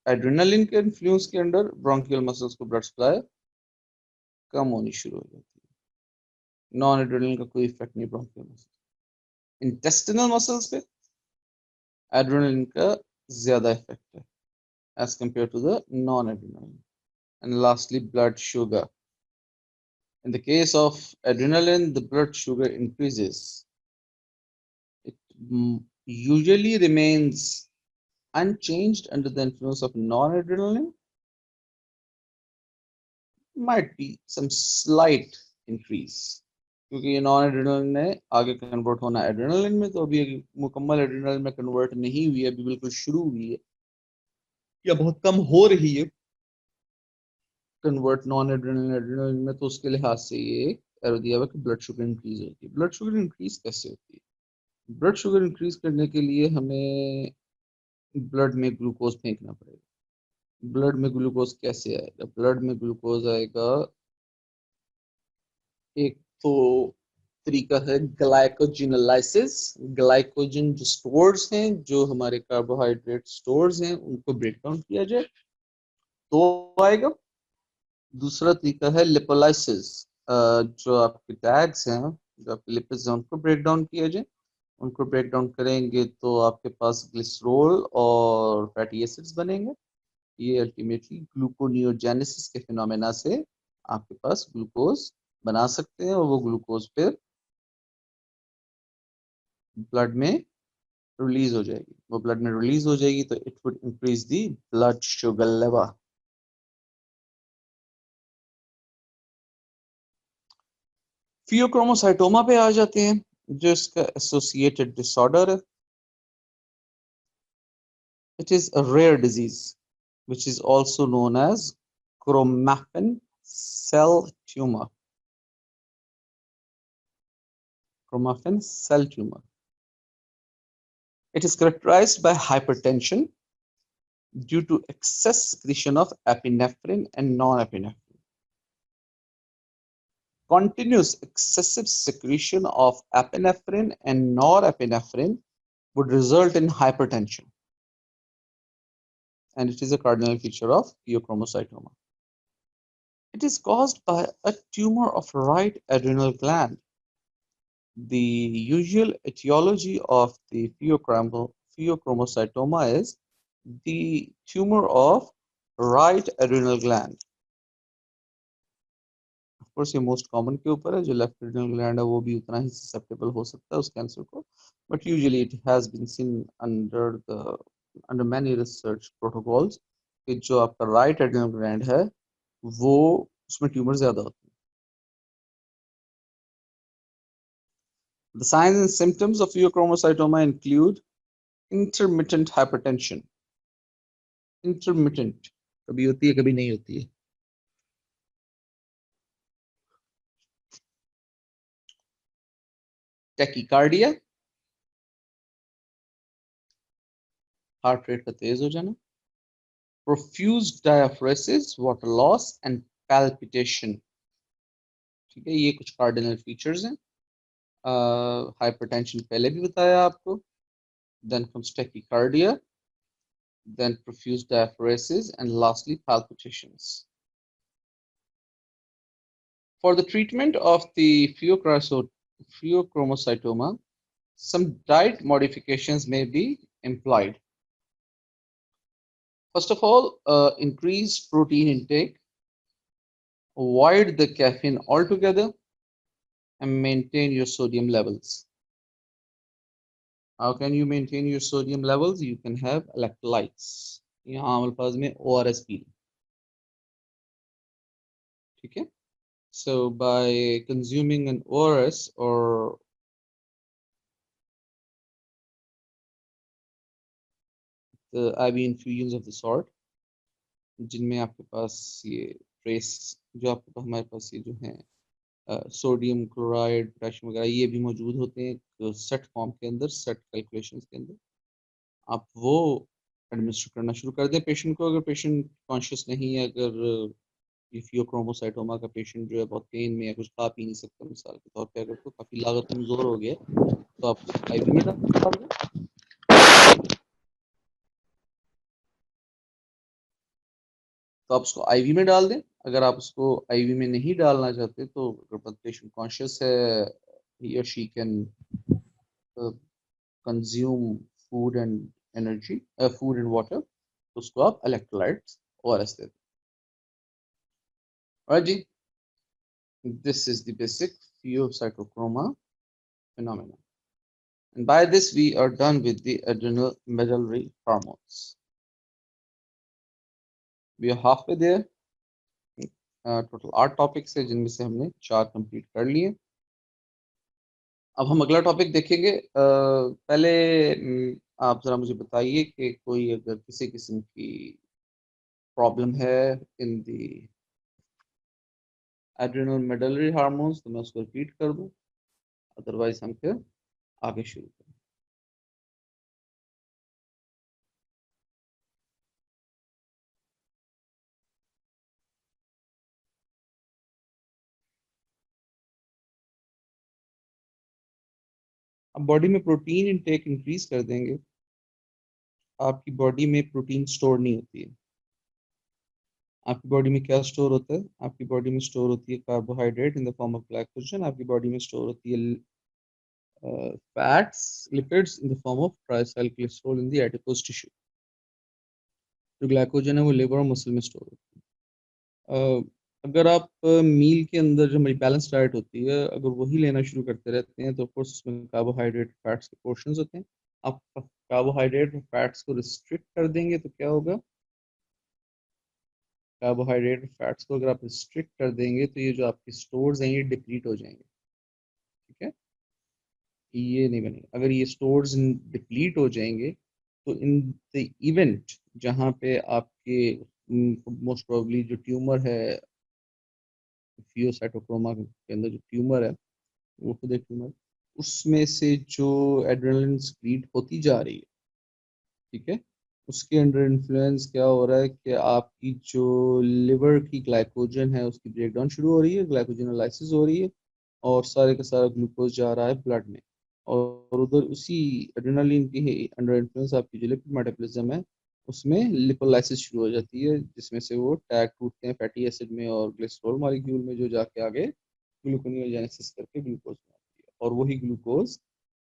एड्रेनालिन के इन्फ्लुएंस के अंडर ब्रोंकियल मसल्स को ब्लड सप्लाई कम होनी शुरू हो जाती है। नॉन एड्रेनालिन का कोई इफेक्ट नहीं ब्रोंकियल मसल्स। इंटेस्टिनल मसल्स पे एड्रेनालिन का ज्यादा इफेक्ट है as compared to the non-adrenaline. And lastly, blood sugar. In the case of adrenaline, the blood sugar increases. It usually remains unchanged under the influence of non-adrenaline. Might be some slight increase. क्योंकि ये non adrenaline ने आगे convert होना adrenaline में, तो अभी मुकम्मल adrenaline में कन्वर्ट नहीं हुई है, अभी बिल्कुल शुरू हुई है या बहुत कम हो रही है कन्वर्ट नॉन एड्रेनलिन एड्रेनलिन में, तो उसके लिहाज से ये एरो दिया हुआ कि ब्लड शुगर इंक्रीज होती है। ब्लड शुगर इंक्रीज कैसे होती है? ब्लड शुगर इंक्रीज करने के लिए हमें ब्लड में ग्लूकोज फेंकना पड़ेगा। ब्लड में ग्लूकोज कैसे आएगा? ब्लड में ग्लूकोज आएगा, एक तो तरीका है ग्लाइकोजिनोलाइसिस। ग्लाइकोजन जो स्टोर्स हैं, जो हमारे कार्बोहाइड्रेट स्टोर्स हैं, उनको ब्रेक डाउन किया जाए तो आएगा। दूसरा तरीका है लिपोलाइसिस। जो आपके टैग्स हैं, जो आपके लिपिड्स हैं, उनको ब्रेक डाउन किया जाए। उनको ब्रेक डाउन करेंगे तो आपके पास ग्लिसरॉल और फैटी एसिड्स बनेंगे। ये अल्टीमेटली ग्लूकोनियोजेनेसिस के फिनोमेना से आपके पास ग्लूकोज बना सकते हैं, और वो ग्लूकोज फिर ब्लड में रिलीज हो जाएगी। वो ब्लड में रिलीज हो जाएगी तो it would increase the blood sugar level. Pheochromocytoma पे आ जाते हैं, जो इसका एसोसिएटेड डिसऑर्डर है। It is a rare disease which is also known as chromaffin cell tumor. Chromaffin cell tumor. It is characterized by hypertension due to excess secretion of epinephrine and norepinephrine. Continuous excessive secretion of epinephrine and norepinephrine would result in hypertension, and it is a cardinal feature of pheochromocytoma. It is caused by a tumor of right adrenal gland. The usual etiology of the pheochromocytoma is the tumor of right adrenal gland. Of course, ये most common के ऊपर है, जो left adrenal gland है वो भी उतना ही susceptible हो सकता है उस कैंसर को, but usually it has been seen under many research protocols कि जो आपका right adrenal gland है वो उसमें ट्यूमर ज्यादा होते हैं। The signs and symptoms of pheochromocytoma include intermittent hypertension. Intermittent, कभी होती है कभी नहीं होती है। Tachycardia, हार्ट रेट का तेज हो जाना। Profuse diaphoresis, water loss and palpitation. ठीक है, ये कुछ कार्डिनल फीचर्स हैं। हाइपरटेंशन पहले भी बताया आपको। Then comes tachycardia, then profuse diaphoresis, and lastly palpitations. For the treatment of the pheochromocytoma, some diet modifications may be employed. First of all, increase protein intake, avoid the caffeine altogether, and maintain your sodium levels. How can you maintain your sodium levels? You can have electrolytes. यहाँ अल्फाज में ORS P, ठीक है? So by consuming an ORS or the IV infusions of the sort, जिनमें आपके पास ये trace जो आपके पास हमारे पास ये जो है सोडियम क्लोराइड पोटेशियम वगैरह ये भी मौजूद होते हैं सेट फॉर्म के अंदर, सेट कैलकुलेशंस के अंदर, आप वो एडमिनिस्टर करना शुरू कर दें पेशेंट को। अगर पेशेंट कॉन्शियस नहीं है, अगर फियोक्रोमोसाइटोमा का पेशेंट जो है बहुत पेन में है, कुछ खा पी नहीं सकता मिसाल के तौर पे, अगर तो काफ़ी लागत कमज़ोर हो गया तो आप उसको IV में डाल दें। तो आप उसको IV में डाल दें। अगर आप उसको IV में नहीं डालना चाहते तो अगर पेशेंट कॉन्शियस है, he or she can consume food and energy, food and water, तो उसको आप electrolytes ORS दे दें। Alright जी, this is the basic pheocytochroma phenomena. And by this we are done with the adrenal medullary hormones. We are halfway there. Total 8 topics है जिनमें से हमने 4 कंप्लीट कर लिए। अब हम अगला टॉपिक देखेंगे। पहले आप जरा मुझे बताइए कि कोई अगर किसी किस्म की प्रॉब्लम है इन दी एड्रेनल मेडलरी हार्मोन्स तो मैं उसको रिपीट कर दूं, अदरवाइज हम फिर आगे शुरू करें। अब बॉडी में प्रोटीन इनटेक इंक्रीज कर देंगे, आपकी बॉडी में प्रोटीन स्टोर नहीं होती है। आपकी बॉडी में क्या स्टोर होता है? आपकी बॉडी में स्टोर होती है carbohydrate in the form of glycogen. आपकी बॉडी में स्टोर होती है fats, lipids in the form of triacylglycerol in the adipose tissue. जो ग्लाइकोजन है वो लिवर और मसल में स्टोर होती है। अगर आप मील के अंदर जो हमारी बैलेंस डाइट होती है अगर वही लेना शुरू करते रहते हैं तो ऑफकोर्स उसमें कार्बोहाइड्रेट फैट्स के पोर्शंस होते हैं। आप कार्बोहाइड्रेट और फैट्स को रिस्ट्रिक्ट कर देंगे तो क्या होगा? कार्बोहाइड्रेट और फैट्स को अगर आप रिस्ट्रिक्ट कर देंगे तो ये जो आपके स्टोर्स हैं ये डिप्लीट हो जाएंगे, ठीक है? ये नहीं बनेगा। अगर ये स्टोर्स डिप्लीट हो जाएंगे तो इन द इवेंट जहाँ पे आपके मोस्ट प्रोबेबली जो ट्यूमर है फियोसाइटोक्रोमा के अंदर जो ट्यूमर है वो खुद एक ट्यूमर, उसमें से जो एड्रेनलिन सीक्रेट होती जा रही है, ठीक है, उसके अंडर इन्फ्लुएंस क्या हो रहा है कि आपकी जो लिवर की ग्लाइकोजन है उसकी ब्रेकडाउन शुरू हो रही है, ग्लाइकोजनोलाइसिस हो रही है और सारे का सारा ग्लूकोज जा रहा है ब्लड में। और उधर उसी एड्रेनालिन के अंडर इन्फ्लुएंस आपकी जो लिपिड मेटाबॉलिज्म है उसमें लिपोलाइसिस शुरू हो जाती है, जिसमें से वो टैग टूटते हैं फैटी एसिड में और ग्लिसरॉल मॉलिक्यूल में, जो जाके आगे ग्लूकोनियोजेनेसिस करके ग्लूकोज बनाती है और वही ग्लूकोज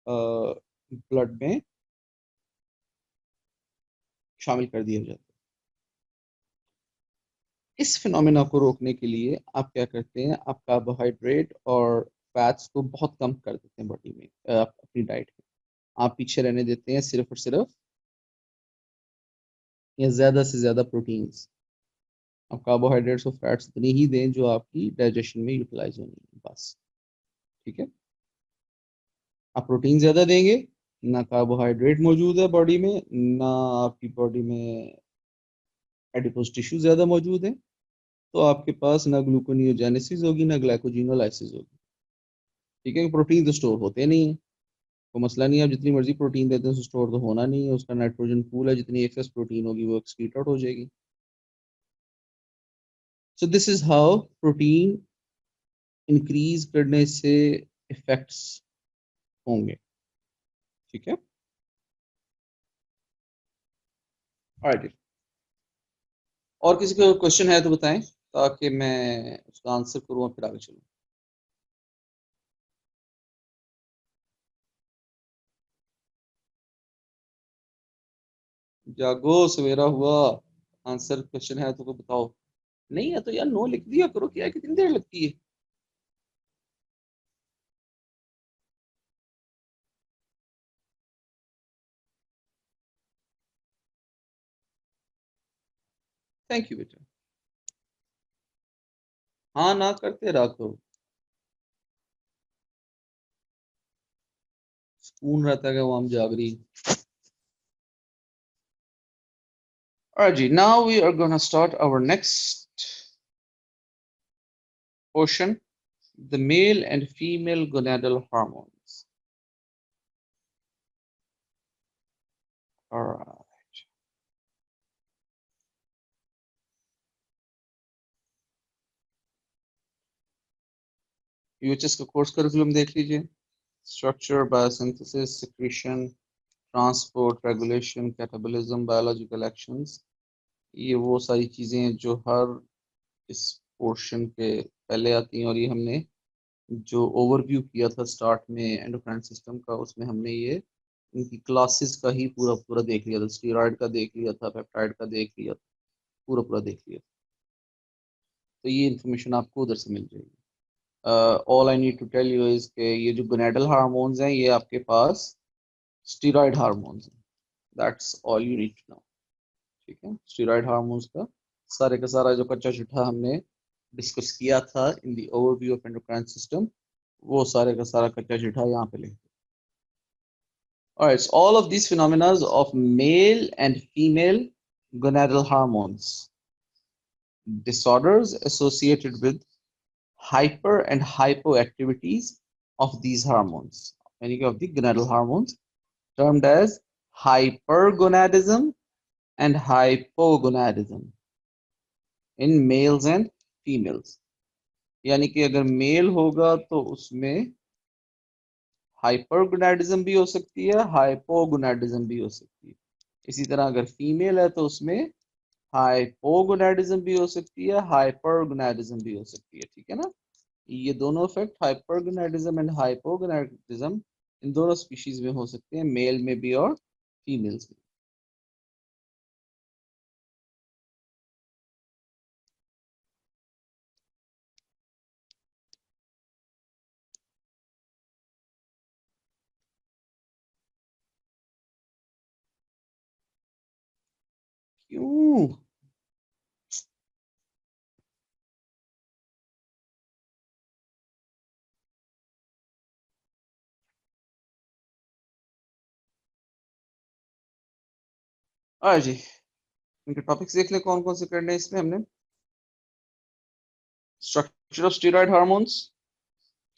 ब्लड में शामिल कर दिया जाता है। इस फिनोमेना को रोकने के लिए आप क्या करते हैं? आप कार्बोहाइड्रेट और फैट्स को बहुत कम कर देते हैं बॉडी में, अपनी डाइट में। आप पीछे रहने देते हैं सिर्फ और सिर्फ या ज़्यादा से ज़्यादा प्रोटीन्स। आप कार्बोहाइड्रेट्स और फैट्स इतनी ही दें जो आपकी डाइजेशन में यूटिलाइज होनी है, बस, ठीक है? आप प्रोटीन ज़्यादा देंगे, ना कार्बोहाइड्रेट मौजूद है बॉडी में, ना आपकी बॉडी में एडिपोज टिश्यू ज़्यादा मौजूद है, तो आपके पास ना ग्लूकोनियोजेनेसिस होगी ना ग्लाइकोजिनोलाइसिस होगी, ठीक है? प्रोटीन तो स्टोर होते नहीं है, तो मसला नहीं है, आप जितनी मर्जी प्रोटीन देते हैं स्टोर तो होना नहीं है, उसका नाइट्रोजन पूल है, जितनी एक्सेस प्रोटीन होगी वो एक्सक्रीट आउट हो जाएगी। So this is how protein increase करने से इफेक्ट्स होंगे, ठीक है? ऑलराइट, और किसी को क्वेश्चन है तो बताएं। ताकि मैं उसका आंसर करूँ और फिर आगे चलूँ। जागो, सवेरा हुआ। आंसर क्वेश्चन है तो बताओ। नहीं है तो यार नो लिख दिया करो, क्या है, कितनी देर लगती है। थैंक यू बेटा। हाँ ना करते रखो, सुकून रहता है कि वो हम जाग रही। Alright जी, now we are gonna start our next portion, the male and female gonadal hormones. Alright, UHS का कोर्स करिकुलम देख लीजिए। Structure, biosynthesis, secretion, transport, regulation, catabolism, biological actions, ये वो सारी चीजें हैं जो हर इस पोर्शन के पहले आती हैं। और ये हमने जो ओवरव्यू किया था स्टार्ट में एंडोक्राइन सिस्टम का, उसमें हमने ये इनकी क्लासेस का ही पूरा पूरा देख लिया था। स्टीरॉयड का देख लिया था, पेप्टाइड का देख लिया था, पूरा पूरा देख लिया। तो ये इन्फॉर्मेशन आपको उधर से मिल जाएगी। All I need to tell you is के ये जो गोनेडल हार्मोन्स हैं ये आपके पास स्टीरॉयड हार्मोन्स हैं। That's all you need to know. ठीक है, स्टीरॉयड हार्मोन्स का सारे का सारा जो कच्चा चिट्ठा हमने डिस्कस किया था in the overview of endocrine system, वो सारे का सारा कच्चा चिट्ठा यहाँ पे लिख। Alright, so all of these phenomena of male and female gonadal hormones, disorders associated with hyper and hypoactivities of these hormones, any of the gonadal hormones, termed as hypergonadism and hypogonadism in males and females. यानी कि अगर mail होगा तो उसमें हाइपरगोनाडिज्म भी हो सकती है, हाइपोगोनाडिज्म भी हो सकती है। इसी तरह अगर फीमेल है तो उसमें हाइपोगोनाडिज्म भी हो सकती है, हाइपरगोनाडिज्म भी हो सकती है। ठीक है ना, ये दोनों इफेक्ट हाइपरगोनाडिज्म एंड हाइपोगोनाडिज्म इन दोनों स्पीशीज में हो सकते हैं, मेल में भी और फीमेल्स में। क्यों? आ जी, इनके टॉपिक्स देख ले कौन कौन से करने हैं इसमें हमने। स्ट्रक्चर ऑफ स्टेरॉइड हार्मोन्स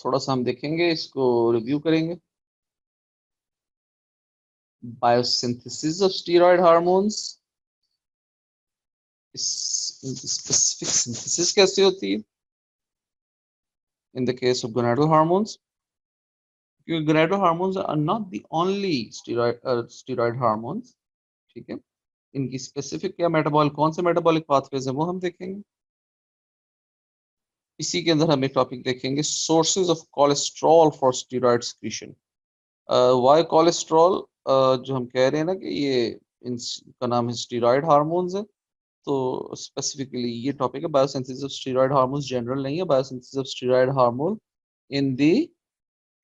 थोड़ा सा हम देखेंगे, इसको रिव्यू करेंगे। बायोसिंथेसिस ऑफ स्टेरॉइड हार्मोन्स, इनकी स्पेसिफिक सिंथेसिस कैसे होती है in the case of gonadal hormones, क्योंकि gonadal hormones are not the only steroid hormones. ठीक है, इनकी स्पेसिफिक क्या मेटाबॉलिक, कौन से मेटाबॉलिक पाथवेज है वो हम देखेंगे। इसी के अंदर हम एक टॉपिक देखेंगे, sources of cholesterol for steroid secretion. Why cholesterol, जो हम कह रहे हैं ना कि ये इनका नाम है स्टेरॉइड हार्मोन्स है, तो स्पेसिफिकली ये टॉपिक है biosynthesis of steroid hormones. General नहीं है, biosynthesis of steroid hormone in the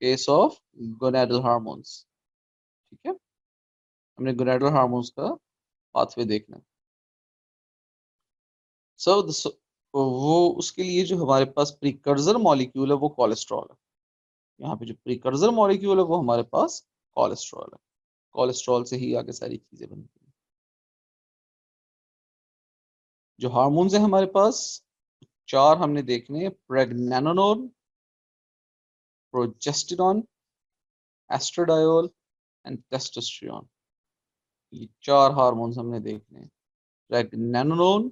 case of gonadal hormones. ठीक है, हमने गोनाडल हार्मोन्स का पाथवे देखना है। सो वो उसके लिए जो हमारे पास प्रीकर्सर मॉलिक्यूल है वो कोलेस्ट्रॉल है। यहाँ पे जो प्रीकर्सर मॉलिक्यूल है वो हमारे पास कोलेस्ट्रॉल है। कोलेस्ट्रॉल से ही आगे सारी चीजें बनती हैं। जो हार्मोन्स है हमारे पास चार हमने देखने हैं, pregnenolone, progesterone, estradiol and testosterone. ये चार हार्मोन्स हमने देखने हैं, pregnenolone,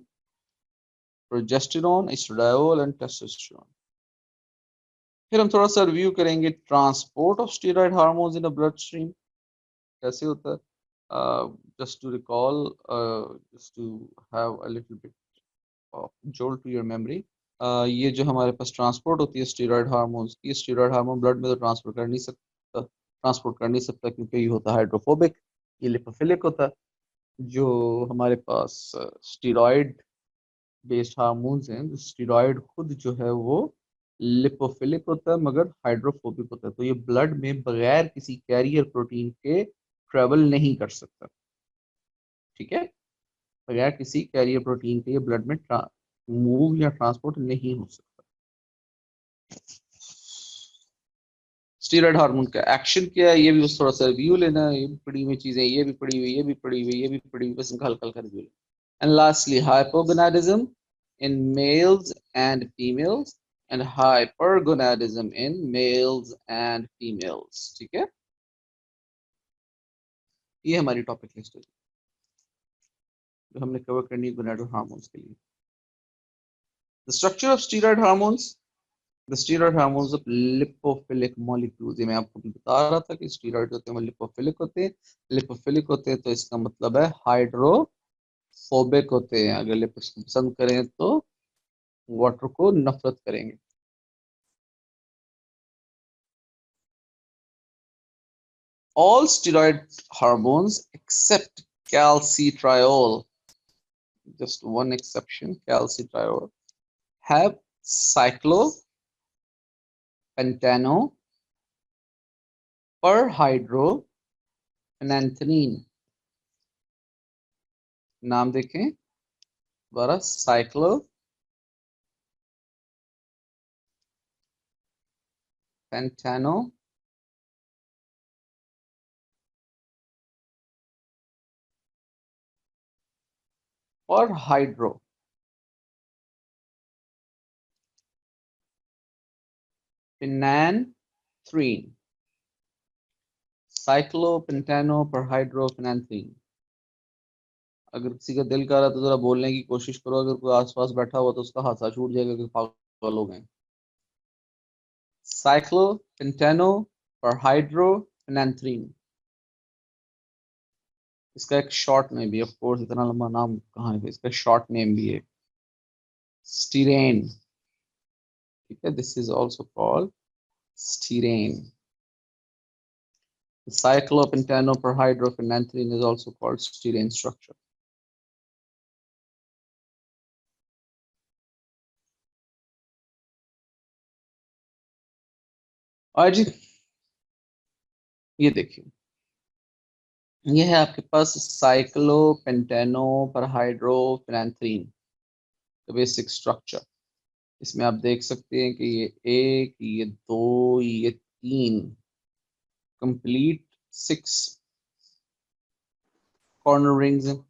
progesterone, estradiol and testosterone. फिर हम थोड़ा सा रिव्यू करेंगे transport of steroid hormones in a blood stream, कैसे होता है। Just to recall, just to have a little bit jolt to your memory, ये जो हमारे पास ट्रांसपोर्ट होती है स्टीरॉयड हार्मोन्स की, स्टीरॉयड हार्मोन ब्लड में तो ट्रांसपोर्ट कर नहीं सकता क्योंकि ये होता है हाइड्रोफोबिक, ये लिपोफिलिक होता है। जो हमारे पास स्टीरॉयड बेस्ड हार्मोन्स हैं, स्टीरॉयड खुद जो है वो लिपोफिलिक होता है मगर हाइड्रोफोबिक होता है, तो ये ब्लड में बगैर किसी कैरियर प्रोटीन के ट्रेवल नहीं कर सकता। ठीक है, बगैर किसी कैरियर प्रोटीन के ये ब्लड में मूव या ट्रांसपोर्ट नहीं हो सकता। स्टीरॉयड हार्मोन का एक्शन क्या है, ये भी बस थोड़ा सा रिव्यू लेना है, ये भी पड़ी हुई चीजें, ये भी पड़ी हुई, ये भी पड़ी हुई, ये भी पड़ी हुई, बस इनका हल्का हल्का रिव्यू लेना। And lastly hypogonadism in males and females and hypergonadism in males and females। ठीक है, ये हमारी टॉपिक लिस्ट है जो हमने कवर करनी है गोनाडल हार्मोन्स के लिए। The structure of steroid hormones, the steroid hormones of lipophilic molecules, ये मैं आपको भी बता रहा था कि स्टीरॉयड होते हैं वो लिपोफिलिक होते हैं, लिपोफिलिक होते हैं तो इसका मतलब है हाइड्रोफोबिक होते हैं, अगर लिपिड्स को पसंद करें तो वाटर को नफरत करेंगे। All steroid hormones except calcitriol, just one exception, calcitriol, have cyclopentanoperhydrophenanthine। नाम देखें दोबारा, cyclopentano और हाइड्रोफेनेंथ्रीन, साइक्लोपेंटानोपरहाइड्रोफेनेंथ्रीन। अगर किसी का दिल कर रहा है तो जरा बोलने की कोशिश करो, अगर कोई आसपास बैठा हुआ तो उसका हाथ छूट जाएगा कि पागल हो गए। साइक्लोपेंटानोपरहाइड्रोफेनेंथ्रीन, इसका एक शॉर्ट नेम भी है, ऑफ कोर्स इतना लंबा नाम कहाँ है, इसका शॉर्ट नेम भी है स्टीरेन। ठीक है, this is also called sterane. Cyclopentanoperhydrophenanthrin is also called styrene structure। और जी ये देखिए, ये है आपके पास साइक्लोपेंटानोपरहाइड्रोफेनेंथ्रीन का बेसिक स्ट्रक्चर। इसमें आप देख सकते हैं कि ये एक, ये दो, ये तीन, कंप्लीट 6 कॉर्नर रिंग्स हैं,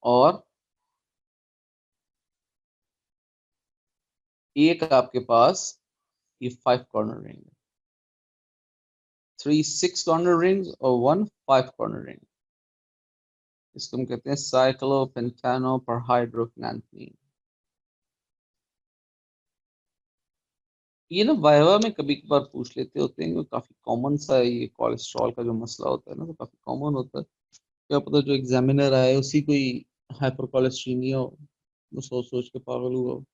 और एक आपके पास ये 5 कॉर्नर रिंग है, 3 6 कॉर्नर रिंग्स और 1 5 कॉर्नर रिंग। इसको हम कहते हैं साइक्लोपेंटानोपरहाइड्रोफेनेंथ्रीन। ये ना वाइवा में कभी कभार पूछ लेते होते हैं, काफी कॉमन सा है ये कोलेस्ट्रॉल का जो मसला होता है ना, तो काफी कॉमन होता है। क्या पता जो एग्जामिनर आए उसी कोई हाइपर कोलेस्ट्रीमिया हो, वो सोच सोच के पागल हुआ हो।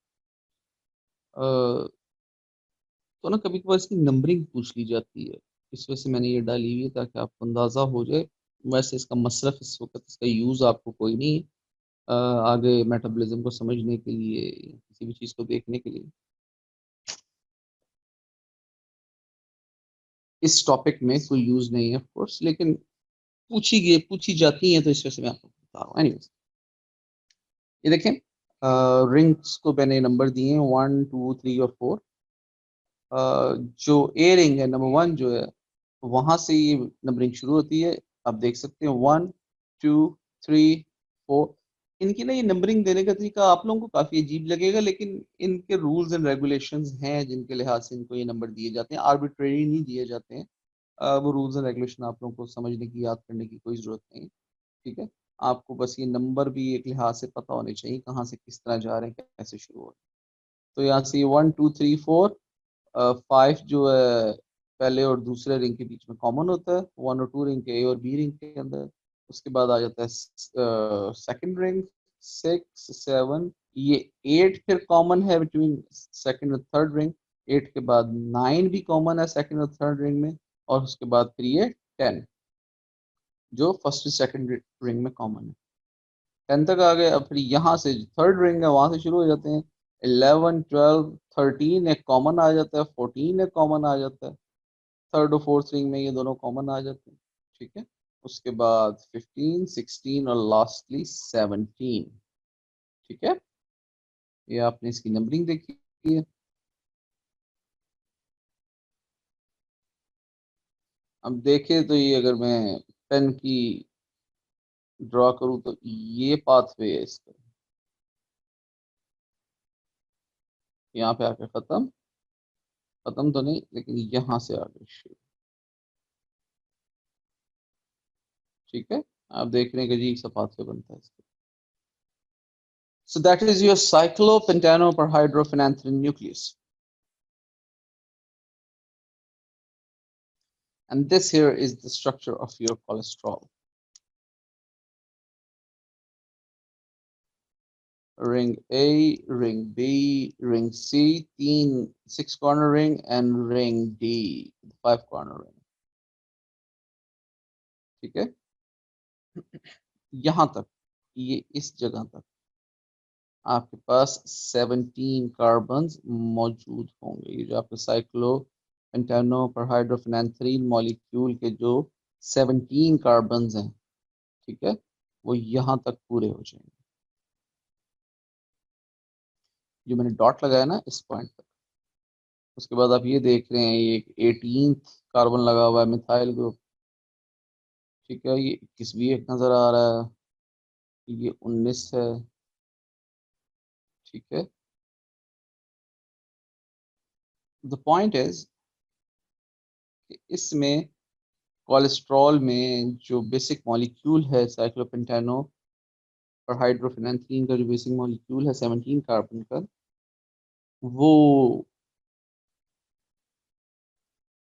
तो ना कभी कभार इसकी नंबरिंग पूछ ली जाती है, इस वजह से मैंने ये डाली हुई है ताकि आपको अंदाजा हो जाए। वैसे इसका मसरफ इस वक्त, इसका यूज आपको कोई नहीं है आगे मेटाबॉलिज्म को समझने के लिए, किसी भी चीज को देखने के लिए इस टॉपिक में कोई यूज नहीं है ऑफ कोर्स, लेकिन पूछी जाती हैं तो इस वजह से मैं आपको बता रहा हूँ। एनीवेज, ये देखें, रिंग्स को मैंने नंबर दिए हैं 1 2 3 और 4। जो ए रिंग है नंबर 1 जो है, वहां से ये नंबरिंग शुरू होती है। आप देख सकते हैं 1 2 3 4। इनकी ना ये नंबरिंग देने का तरीका आप लोगों को काफी अजीब लगेगा, लेकिन इनके रूल्स एंड रेगुलेशंस हैं जिनके लिहाज से इनको ये नंबर दिए जाते हैं, आर्बिट्रेरी नहीं दिए जाते हैं। वो रूल्स एंड रेगुलेशन आप लोगों को समझने की, याद करने की कोई जरूरत नहीं। ठीक है, आपको बस ये नंबर भी एक लिहाज से पता होने चाहिए कहाँ से किस तरह जा रहे हैं, कैसे शुरू हो रहे हैं। तो यहाँ से 1 2 3 4 5 जो है पहले और दूसरे रिंग के बीच में कॉमन होता है, 1 और 2 रिंग के ए और बी रिंग के अंदर। उसके बाद आ जाता है सेकंड रिंग, 6 7, ये 8 फिर कॉमन है बिटवीन सेकंड और थर्ड रिंग, 8 के बाद 9 भी कॉमन है सेकंड और थर्ड रिंग में, और उसके बाद फिर ये 10 जो फर्स्ट सेकंड रिंग में कॉमन है। 10 तक आ गए। अब फिर यहाँ से थर्ड रिंग है वहां से शुरू हो जाते हैं, 11 12 13 एक कॉमन आ जाता है, 14 एक कॉमन आ जाता है, थर्ड और फोर्थ रिंग में ये दोनों कॉमन आ जाते हैं। ठीक है, उसके बाद 15 16 और लास्टली 17। ठीक है, ये आपने इसकी नंबरिंग देखी है। अब देखे तो ये अगर मैं पेन की ड्रॉ करूं तो ये पाथवे है इसका, यहाँ पे आके खत्म, खत्म तो नहीं लेकिन यहाँ से आगे शुरू। ठीक है, आप देख रहे हैं कि जी सब पाथवे बनता है इसका। So that is your cyclopentanoperhydrophenanthrin nucleus. And this here is the structure of your cholesterol. Ring A, ring B, ring C, 6 corner ring, and ring D, 5 corner ring. ठीक है, यहां तक, ये इस जगह तक आपके पास 17 कार्बन मौजूद होंगे। ये जो आपके साइक्लो पेंटानो पर हाइड्रोफेनेंथ्रीन मॉलिक्यूल के जो 17 कार्बन हैं, ठीक है, वो यहाँ तक पूरे हो जाएंगे। जो मैंने डॉट लगाया ना इस पॉइंट तक, उसके बाद आप ये देख रहे हैं ये 18 कार्बन लगा हुआ है मिथाइल ग्रुप। ठीक है, ये 21 भी एक नजर आ रहा है, ये 19 है। ठीक है, द पॉइंट इज कि इसमें कोलेस्ट्रॉल में जो बेसिक मॉलिक्यूल है साइक्लोपेंटानो और हाइड्रोफेनेंथ्रीन का जो बेसिक मॉलिक्यूल है 17 कार्बन का, वो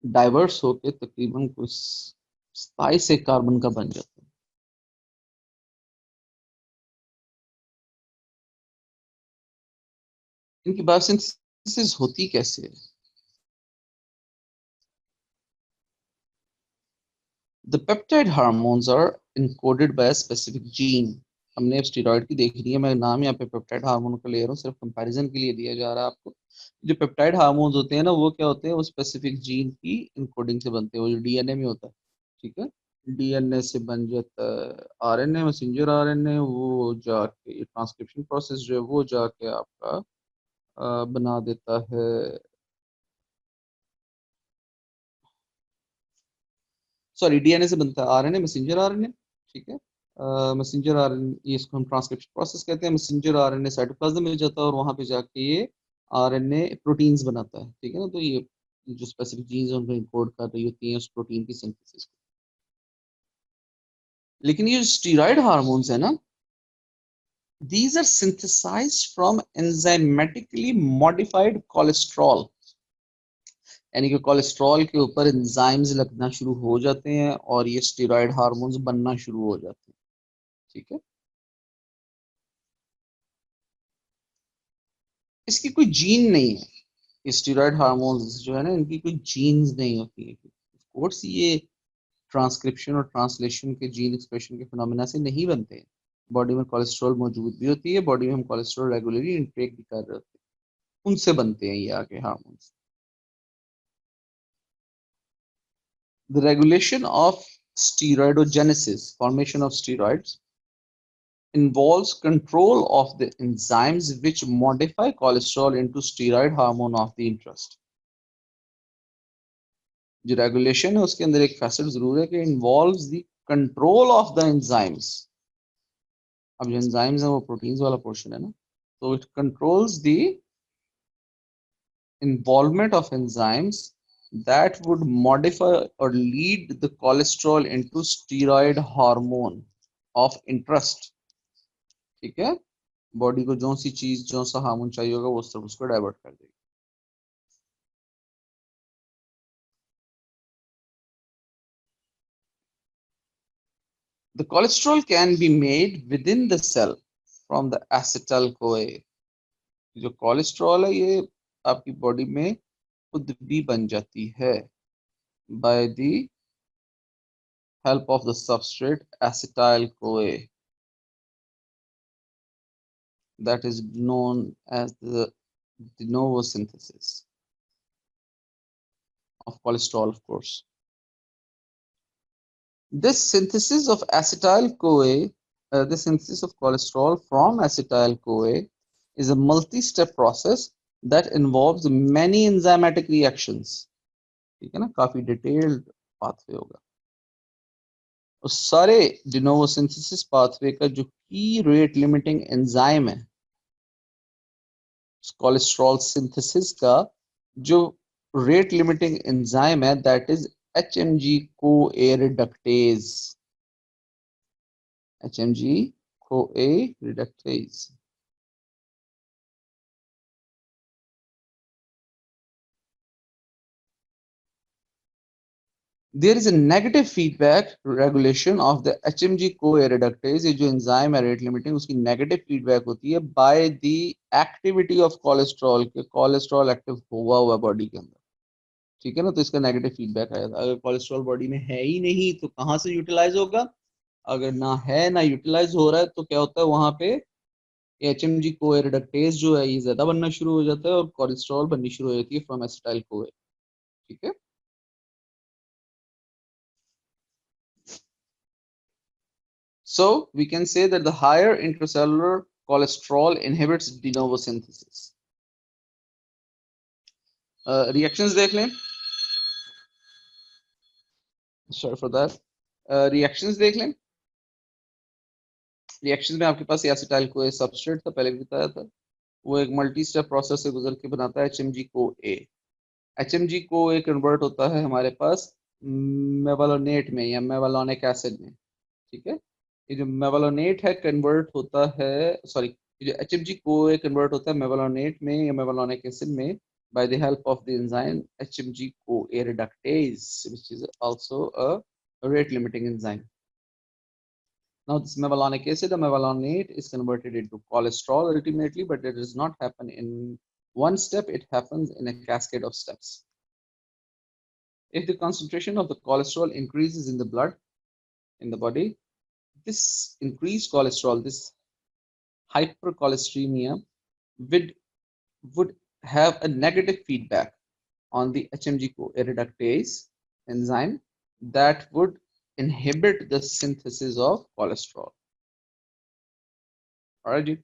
डाइवर्स होके तकरीबन कुछ 27 एक कार्बन का बन जाता है। इनकी बायोसिंथेसिस होती कैसे है? The peptide hormones are encoded by specific gene. हमने अब स्टेरॉइड की देख ली है, मैं नाम यहाँ पे पेप्टाइड हार्मोन का ले रहा हूँ, सिर्फ कंपैरिजन के लिए दिया जा रहा है आपको। जो पेप्टाइड हार्मोन्स होते हैं ना, वो क्या होते हैं, वो स्पेसिफिक जीन की इनकोडिंग से बनते हैं, वो जो डीएनए में होता है। ठीक है, डीएनए से बन जाता है आरएनए, मैसेंजर आरएनए, वो जाके ट्रांसक्रिप्शन प्रोसेस जो है वो जाके आपका बना देता है। सॉरी, डीएनए से बनता है आरएनए, मैसेंजर आरएनए। ठीक है, मैसेंजर आरएनए, इसको हम ट्रांसक्रिप्शन प्रोसेस कहते हैं। मैसेंजर आरएनए साइटोप्लाज्म में जाता है और वहां पे जाके ये आरएनए प्रोटीन्स बनाता है। ठीक है ना, तो ये जो स्पेसिफिक जीन्स है उनको इनकोड कर रही होती हैं उस प्रोटीन की सिंथेसिस को। लेकिन ये स्टीरॉयड हार्मोन्स है ना, these are synthesized from enzymatically modified cholesterol। यानी कि कोलेस्ट्रॉल के ऊपर एंजाइम्स लगना शुरू हो जाते हैं और ये स्टेरॉयड हार्मोन्स बनना शुरू हो जाते हैं। ठीक है, इसकी कोई जीन नहीं है, ये स्टेरॉयड हार्मोन्स जो है ना, इनकी कोई जीन्स नहीं होती है। ऑफ कोर्स ये ट्रांसक्रिप्शन और ट्रांसलेशन के जीन एक्सप्रेशन के फिनोमेना से नहीं बनते हैं। बॉडी में कोलेस्ट्रॉल मौजूद भी होती है, बॉडी में हम कोलेस्ट्रॉल रेगुलरली इनटेक भी कर रहे होते हैं, उनसे बनते हैं ये आगे hormones. The regulation of steroidogenesis, formation of steroids, involves control of the enzymes which modify cholesterol into steroid hormone of the interest। जो रेगुलेशन है उसके अंदर एक फैसेट जरूर है कि involves the control of the enzymes। अब जो enzymes है वो प्रोटीन्स वाला पोर्शन है ना, तो it controls the involvement of enzymes that would modify or lead the cholesterol into steroid hormone of interest। ठीक है, बॉडी को जो सी चीज जो सा हार्मोन चाहिए होगा वो उस तरफ उसको डाइवर्ट कर देगी। The cholesterol can be made within the cell from the acetyl CoA. जो कोलेस्ट्रॉल है ये आपकी बॉडी में खुद भी बन जाती है by the help of the substrate acetyl CoA that is known as the de novo synthesis of cholesterol, of course. This synthesis of acetyl CoA, the synthesis of cholesterol from acetyl CoA is a multi-step process that involves many enzymatic reactions. ठीक है ना, काफी detailed pathway होगा। उस सारे de novo synthesis pathway का जो की रेट लिमिटिंग एंजाइम है, कोलेस्ट्रॉल सिंथेसिस का जो रेट लिमिटिंग एंजाइम है, that is HMG CoA reductase. HMG CoA reductase. There is a negative feedback regulation of the HMG CoA reductase. ये जो एंजाइम है रेट लिमिटिंग, उसकी नेगेटिव फीडबैक होती है by the activity of cholesterol, के cholesterol active हुआ हुआ body के अंदर, ठीक है ना। तो इसका नेगेटिव फीडबैक आया। अगर कोलेस्ट्रॉल बॉडी में है ही नहीं तो कहाँ से यूटिलाइज होगा? अगर ना है ना यूटिलाइज हो रहा है तो क्या होता है, वहां पे HMG CoA रिडक्टेज जो है ये ज्यादा बनना शुरू हो जाता है और कोलेस्ट्रॉल बननी शुरू हो जाती है फ्रॉम एसिटाइल CoA, ठीक है। So we can say that the higher intracellular cholesterol inhibits de novo synthesis. Reactions देख लें, sorry for that. Reactions देख लें। रिएक्शन में आपके पास एसिटाइल CoA सबस्ट्रेट था, पहले भी बताया था, वो एक मल्टी स्टेप प्रोसेस से गुजर के बनाता है HMG CoA। HMG CoA convert होता है हमारे पास मेवालोनेट में या मेवालोनिक एसिड में, ठीक है। ये जो मेवालोनेट है कन्वर्ट होता है, सॉरी, ये जो HMG CoA कन्वर्ट होता है मेवालोनेट में या मेवालोनिक एसिड में by the help of the enzyme HMG CoA reductase, which is also a rate limiting enzyme. Now this mevalonic acid or mevalonate is converted into cholesterol ultimately, but it does not happen in one step, it happens in a cascade of steps. If the concentration of the cholesterol increases in the blood, in the body, this increased cholesterol, this hypercholesteremia would have a negative feedback on the HMG CoA reductase enzyme that would inhibit the synthesis of cholesterol. All right,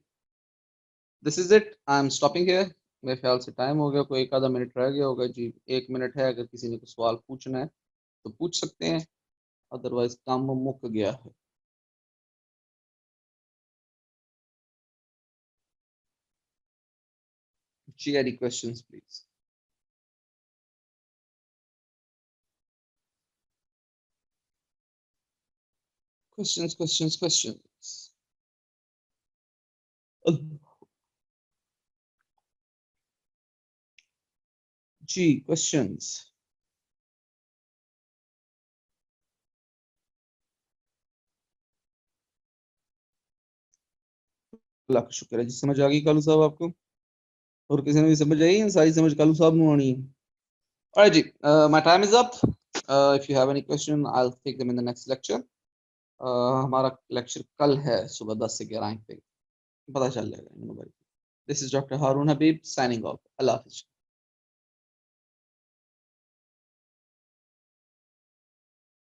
this is it. I'm stopping here. मेरे ख्याल से time हो गया, कोई एक आधा minute रह गया होगा जी। 1 मिनट है, अगर किसी ने कोई सवाल पूछना है तो पूछ सकते हैं, अदरवाइज काम मुक गया है। जी, any questions please? Questions. Ji, questions. अल्लाह का शुक्र है जी, समझ आ गई कालू साहब आपको? और किसी ने भी समझ आई? सारी समझ कालू साहब ਨੂੰ आनी है। Alright जी, my time is up. If you have any question, I'll take them in the next lecture. हमारा लेक्चर कल है सुबह 10 से 11 पे, पता चल जाएगा। This is Dr. Harun Habib signing off. Allah Hafiz.